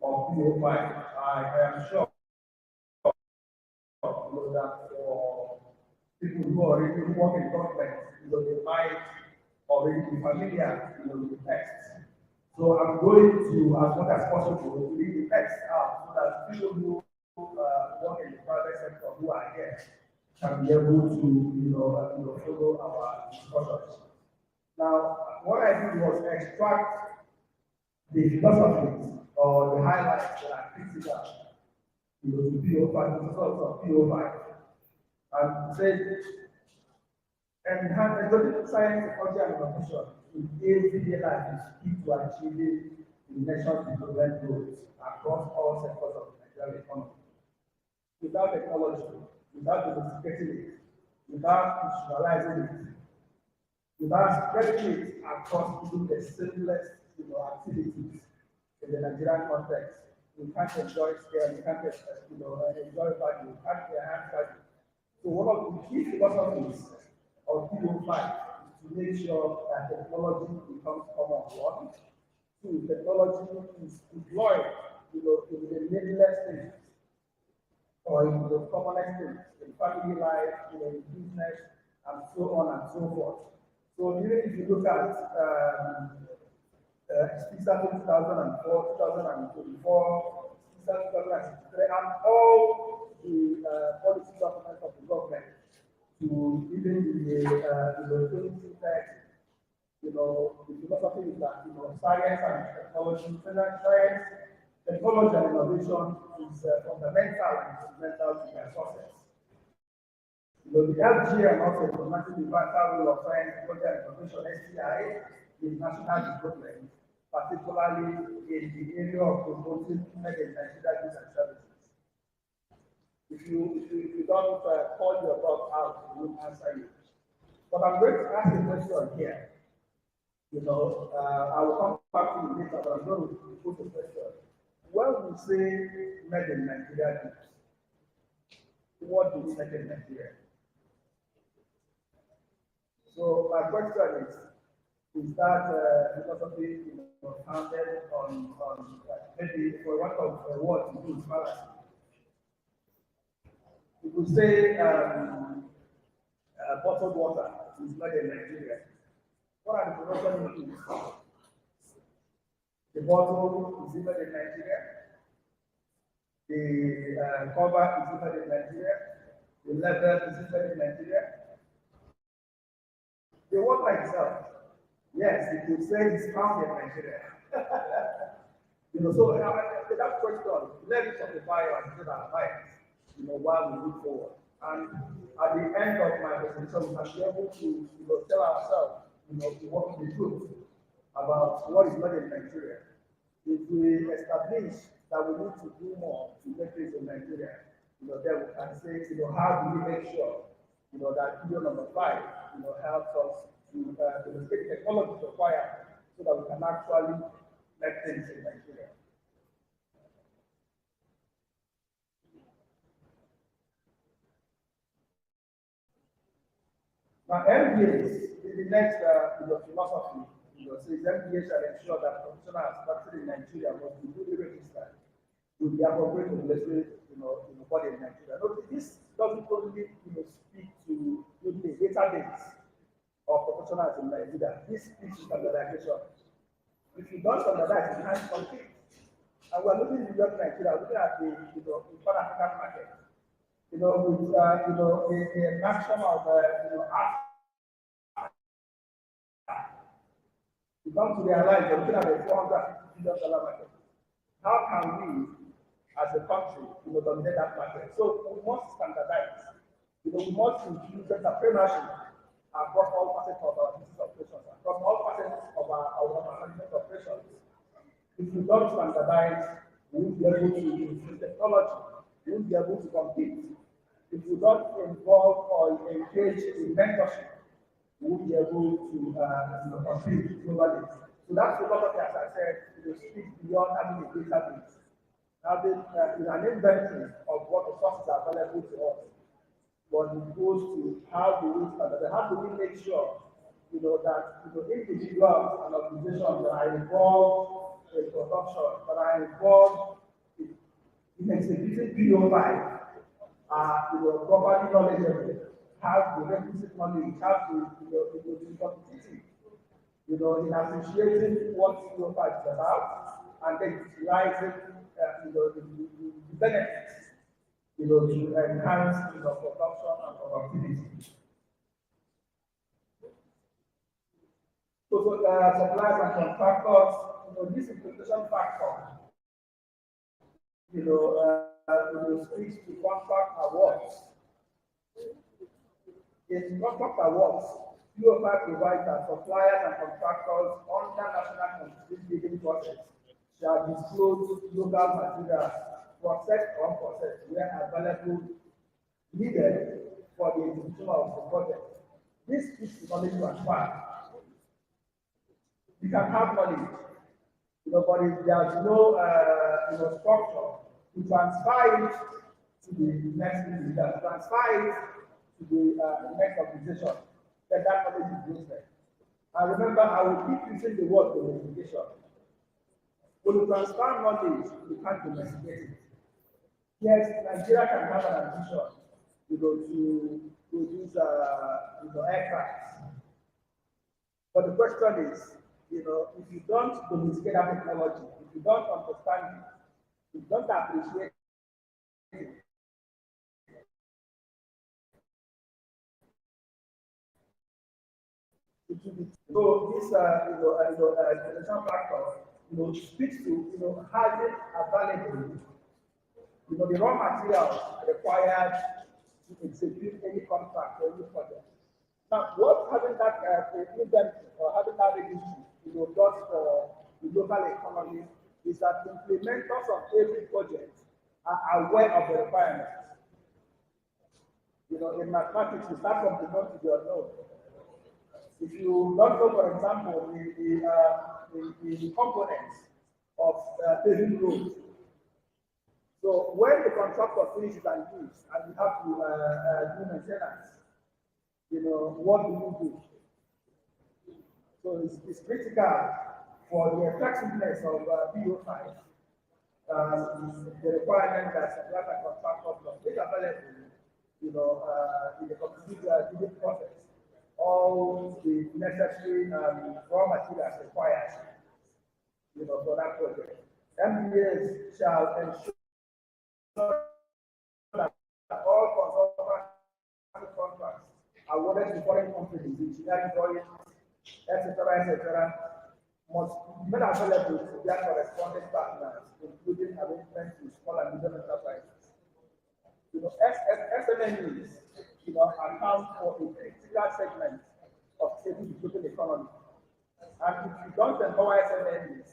of PO5. I am sure that for people who already work in government, they might already be familiar with the text. So I'm going to, as much as possible, read the text out so that people who work in the private sector who are here can be able to follow our discussions. Now, what I did was extract the philosophies or the highlights that are critical to PO5, the results of PO5, and said, enhance political science, technology, and innovation in everyday life is key to achieving the nation's development goals across all sectors of the Nigerian economy. Without technology, without domesticating it, without institutionalizing it, without spreading it across even the simplest activities in the Nigerian context, we can't enjoy scale, we can't enjoy value, we can't enhance value. So one of the key philosophies of PO5 is to make sure that technology becomes common. One, two, technology is deployed in the needless things or in the commonest things, in family life, in business, and so on and so forth. So even if you look at CISA 2004, 2024, CISA 2063, and all the policy documents of the government, to even the 20 text, the philosophy is that science and technology, science, technology and innovation is fundamental and instrumental to their success. The LG and also implementing the vital role of science, technology and innovation (STI) in national development, particularly in the area of promoting made in Nigeria goods and services. If you don't call your dog out, it won't answer you. But I'm going to ask a question here. I will come back to you later, but I'm going to put a question. When we say made in Nigeria goods, what do we make in Nigeria? So my question is that philosophy founded on maybe for one of the words to do fallacy? We could say bottled water is made in Nigeria. What are the production inputs? The bottle is made in Nigeria. The cover is made in Nigeria. The leather is made in Nigeria. The water itself, yes, you could say it's found in Nigeria. So that question, let it simplify and get our minds, while we move forward. And at the end of my presentation, we can be able to tell ourselves, what the truth about what is made in Nigeria. If we establish that we need to do more to make things in Nigeria, then we can say, how do we make sure, that video number 5, helps us to demonstrate technology required so that we can actually make things in Nigeria. Now, MDAs, the next philosophy, says MDAs shall ensure that professionals practicing in Nigeria must be duly registered with the appropriate regulatory, body in Nigeria. No, this doesn't only, speak to the database of professionals in Nigeria. This speaks to standardization. If you don't standardize, you can't compete. And we're looking beyond Nigeria, looking at the, Pan-African market. With a maximum of, you come to realize you're looking at a $450 billion market. How can we, as a country, dominate that market? So we must standardize. We must include entrepreneurship across all facets of our business operations and from all facets of our management operations. If you don't standardize, we won't be able to use technology, we won't be able to compete. If you don't involve or engage in mentorship, we won't be able to compete globally. So that's a lot of, as I said, speak beyond having a database. Having an inventory of what resources are available to us. But it goes to how do we standardize, how do we make sure that individuals and organizations that are involved in production, that are involved in executing PO5 are properly knowledgeable, have the requisite knowledge, have the competitive, in appreciating what PO5 is about, and then utilizing the benefits, to enhance production and productivity. So suppliers and contractors, this implementation factor, speaks to contract awards. In contract awards, PO5 provides that suppliers and contractors under national competitive bidding process shall disclose local materials, processed or unprocessed, where available, needed for the execution of the project. This speaks to knowledge transfer. You can have knowledge, but if there's no structure to transfer it to the next leader, transfer it to the next organization, then that knowledge is useless. And remember, I will keep using the word domestication. When you transfer knowledge, you can't domesticate it. Yes, Nigeria can have an ambition, to produce aircraft. But the question is, if you don't domesticate that technology, if you don't understand it, if you don't appreciate it, it will be. So this innovation factor, speaks to having available, the raw materials required to execute any contract or any project. Now, what having that inventory or having that registry, does for the local economy is that implementers of every project are aware of the requirements. In mathematics, we start from the known to the unknown. If you don't know, for example, the components of paving roads, so when the contractor finishes and leaves, and you have to do maintenance, what do you do? So it's critical for the effectiveness of PO5, the requirement that suppliers and contractors must make available, in the competitive bidding process, all the necessary raw materials required, for that project. MDAs shall ensure that all consultancy contracts awarded to foreign companies, engineering drawings, etc., must be made available to their corresponding partners, including arrangements with small and medium enterprises. SMEs, account for a critical segment of stable developing economy. And if you don't empower SMEs,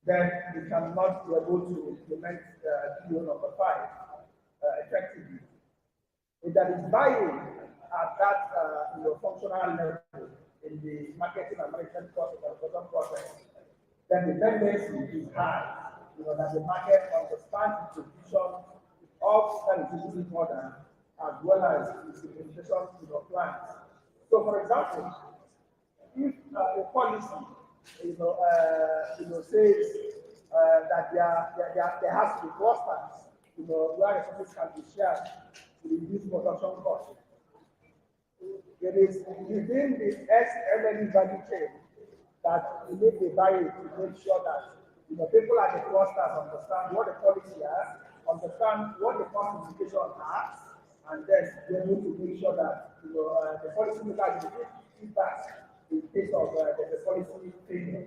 then you cannot be able to implement PO number 5 effectively. If there is buying at that functional level in the marketing and management process and production process, then the tendency is high, that the market understands the position of that business model as well as its implementation plans. So, for example, if a policy, says that there has to be clusters, where resources can be shared to reduce production costs. It is within the SME value chain that we need the barrier to make sure that people at the clusters understand what the policy are, understand what the cost implications are, and then be able to make sure that the policy makers will give feedback in case of the policy failure.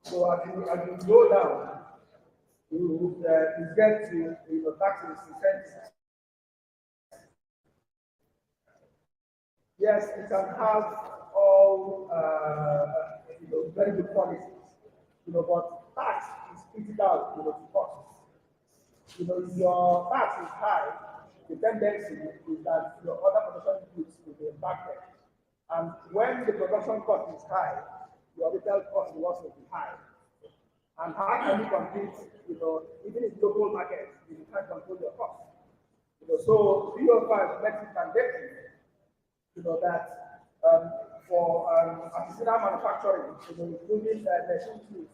So as you go down, you get to tax incentives. yes, we can have all very good policies, but tax is critical, to costs. If your tax is high, the tendency is that your other production goods will be impacted. And when the production cost is high, your retail cost will also be high. And how can you compete, even in global markets, if you can't control your cost? So PO5 makes it mandatory, that for artisanal manufacturing, including machine tools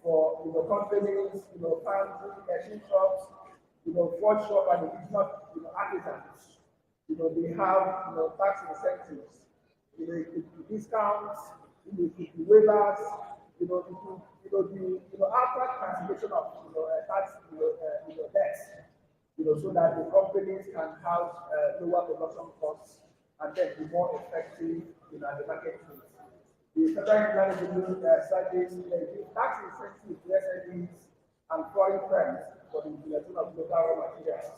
for companies, foundry, machine shops, forge shop and indigenous artisans, they have tax incentives, it could be discounts, it could be waivers, it could be after cancellation of tax debts, so that the companies can have lower production costs and then be more effective at the marketplace. The federal revenue service give tax incentives to SMEs and foreign firms for the implementation of local raw materials.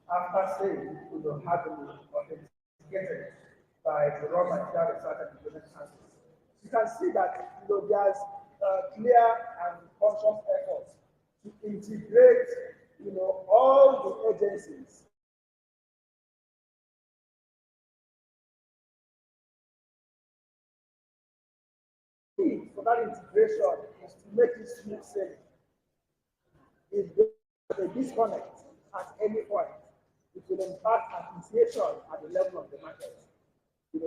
After sale, have been authenticated by the raw material research and development councils. You can see that there's clear and conscious efforts to integrate all the agencies for that integration is to make it smooth sailing. If there's a disconnect at any point, it will impact appreciation at the level of the market. So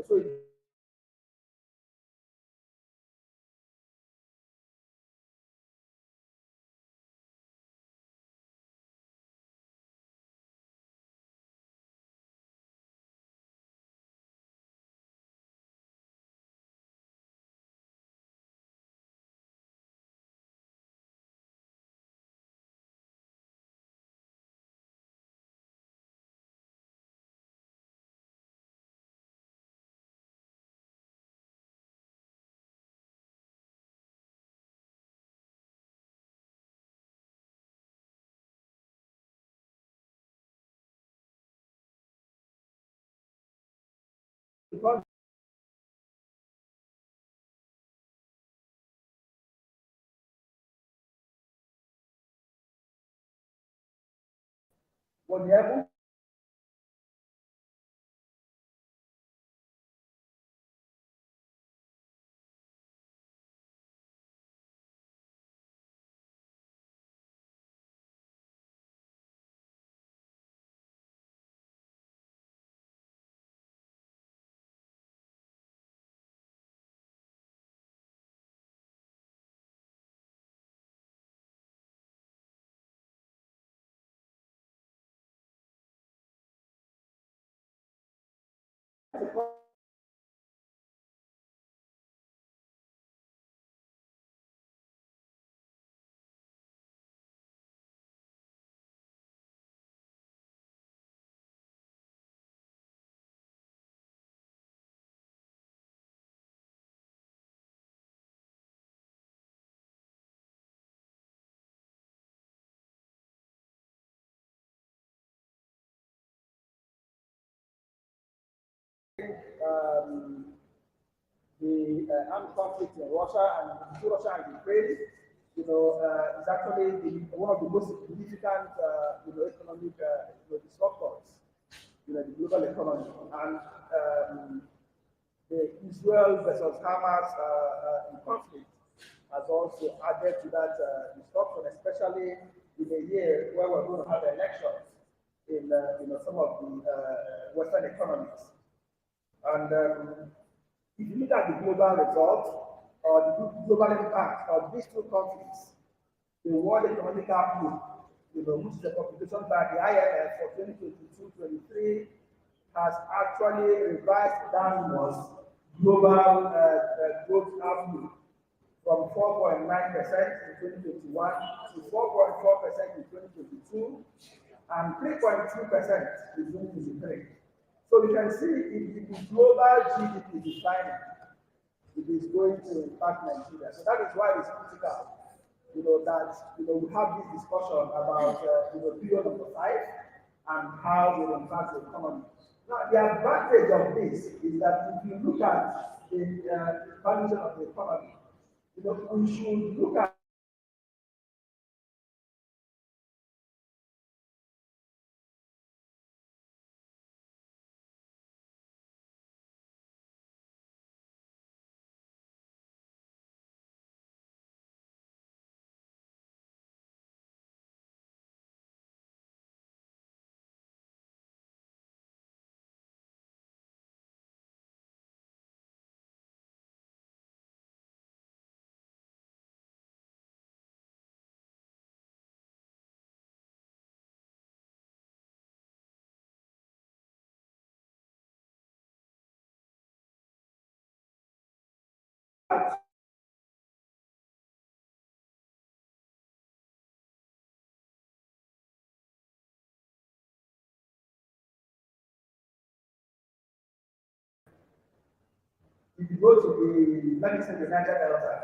because whenever the armed conflict in Russia and between Russia and Ukraine, is actually one of the most significant, economic disruptors, the global economy. And the Israel versus Hamas conflict has also added to that disruption, especially in a year where we're going to have elections in some of the Western economies. And if you look at the global results or the global impact of these two conflicts, the World Economic Outlook, which is a publication by the IMF for 2022-23, has actually revised downwards global growth outlook from 4.9% in 2021 to 4.4% in 2022 and 3.2% in 2023. So you can see if the global GDP is declining, it is going to impact Nigeria. So that is why it's critical, that we have this discussion about period number 5 and how it impacts the economy. Now, the advantage of this is that if you look at the valuation of the economy, we should look at if you go to the, let me say the Niger Delta,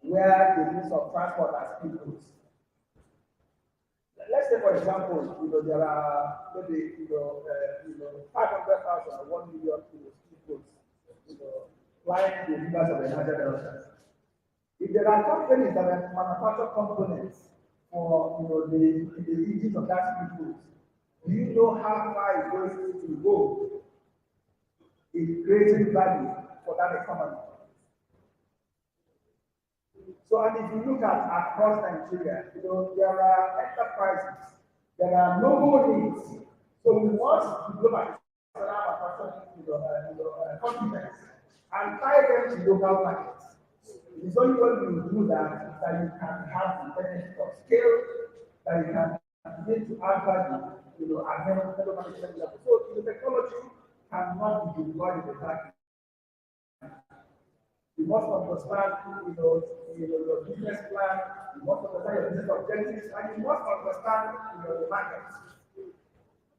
where the use of transport as speedboats. Let's say, for example, there are maybe 500,000 or 1 million speedboats, flying the rivers of the Niger Delta. If there are companies that manufacture components for the engines of that speedboat, do you know how far it's going to go in creating value for that economy? So, and if you look at across Nigeria, there are enterprises, there are noble needs. So we want to look at competence and tie them to local markets. It is only when you do that that you can have the benefit of scale, that you can begin to add value, at federal management level. So the technology cannot be deployed in the back. You must understand, your business plan. You must understand your business objectives, and you must understand, the market.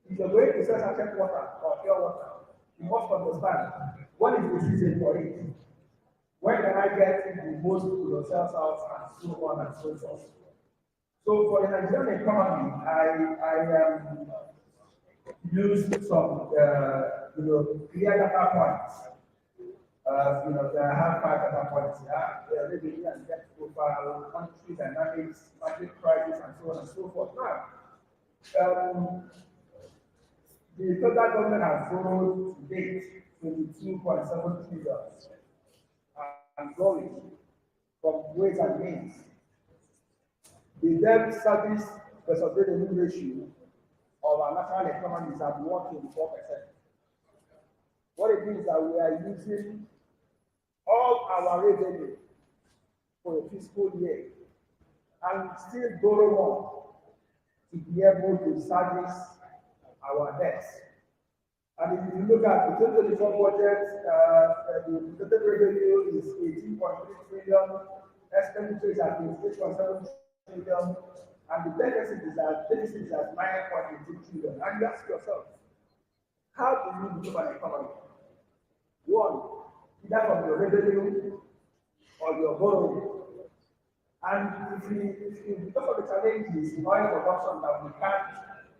If you're going to sell sachet water or pure water, you must understand what is the season for it. When can I get the most sales out and so on and so forth. So for the Nigerian economy, I used some clear data points. There have 5 data points here. Revenue and debt profile, country dynamics, market prices, and so on and so forth. Now, the federal government has borrowed to date 22.7 trillion and growing from ways and means. The debt service versus revenue ratio of our national economy is at 124%. What it means that we are using all our revenue for a fiscal year and still borrow more to be able to service our debts. And if you look at the 2024 budget, the total revenue is 18.3 trillion, expenditure is at 28.7 trillion, and the deficit is at 9.18 trillion. And you ask yourself, how do you develop an economy? One, either from your revenue or your borrowing. And because of the challenges in oil production that we can't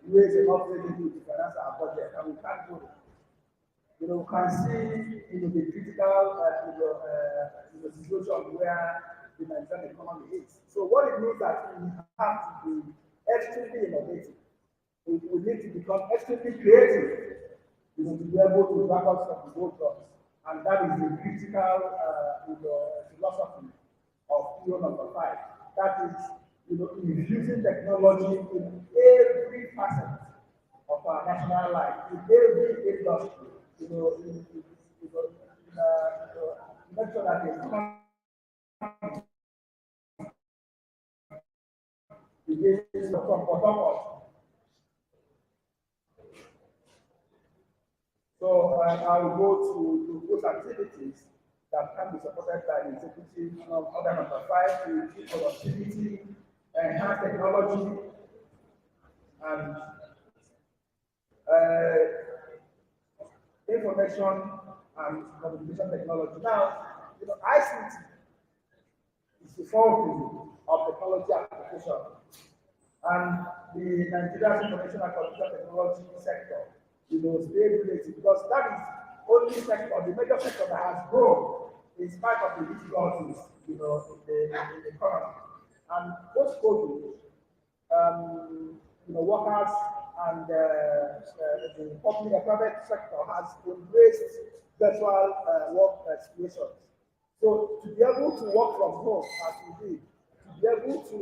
raise enough revenue to finance our budget, and we can't do it. We can see the critical situation where the Nigerian economy is. So what it means that we have to be extremely innovative. We need to become extremely creative, to be able to wrap up some of the road jobs. And that is the critical philosophy of FIIRO number 5. That is, infusing technology in every facet of our national life, in every industry, make sure that the economy begins to come for. So I will go to those activities that can be supported by the executive order number 5 to increase productivity, enhance technology, and information and communication technology. Now, ICT is the forefront of technology application, and the Nigerian information and communication technology sector stay related, because that is only sector, the major sector that has grown in spite of the difficulties, in the economy. And post-COVID, workers and the private sector has embraced virtual work situations. So to be able to work from home as we did, to be able to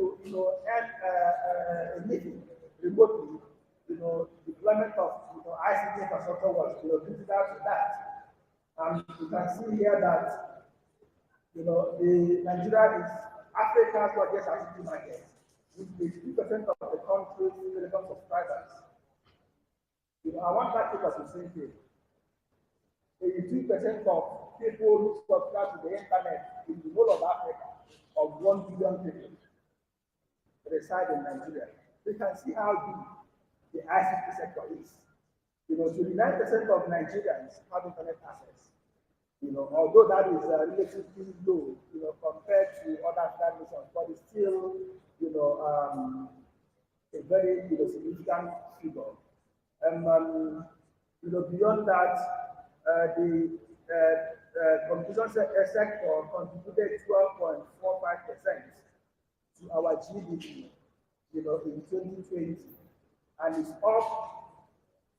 earn a living remotely, deployment of ICT infrastructure was critical to that. And you can see here that the Nigeria is Africa's largest ICT market, with 82% of the country's telecom subscribers. I want that to be simple. 82% of people who subscribe to the internet in the whole of Africa, of 1 billion people, reside in Nigeria. You can see how big the ICT sector is. 29% of Nigerians have internet access. Although that is relatively low, compared to other African nations, but it's still, a very, significant figure. And, beyond that, the communication sector contributed 12.45% to our GDP, in 2020, and it's up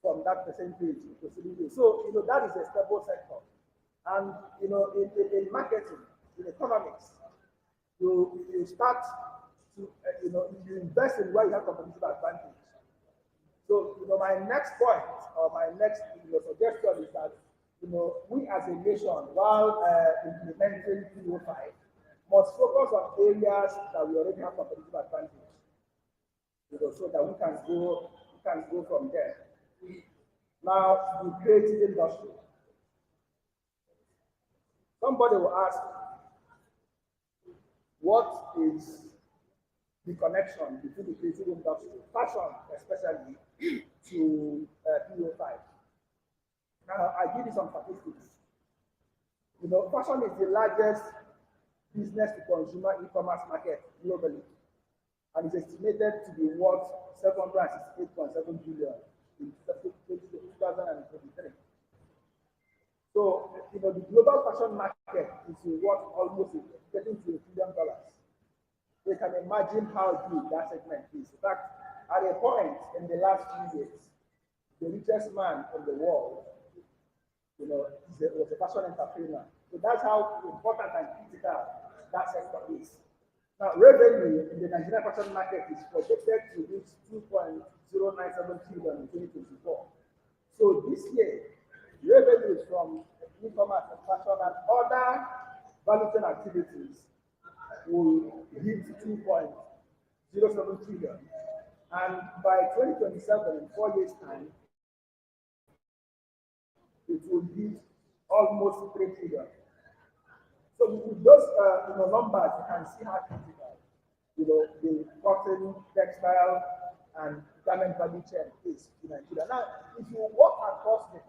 from that percentage in preceding years. So, that is a stable sector. And, in marketing, in economics, you start to, you invest in where you have competitive advantage. So, my next point or my next suggestion is that, we as a nation, while implementing PO5, must focus on areas that we already have competitive advantage, so that we can go from there. Now, the creative industry. Somebody will ask, what is the connection between the creative industry, fashion especially, to PO5? Now, I give you some statistics. Fashion is the largest business-to-consumer e-commerce market globally, and is estimated to be worth 768.7 billion in 2023. So, the global fashion market is worth almost getting to $1 billion. You can imagine how big that segment is. In fact, at a point in the last few years, the richest man in the world, was a fashion entrepreneur. So that's how important and critical that sector is. Now, revenue in the Nigerian fashion market is projected to reach 2.097 trillion in 2024. So this year, revenues from e-commerce and fashion and other value chain activities will hit 2.07 trillion. And by 2027, in 4 years' time, it will hit almost 3 trillion. So with those numbers, you can see how critical, the cotton, textile, and garment value chain is in Nigeria. Now, if you walk across the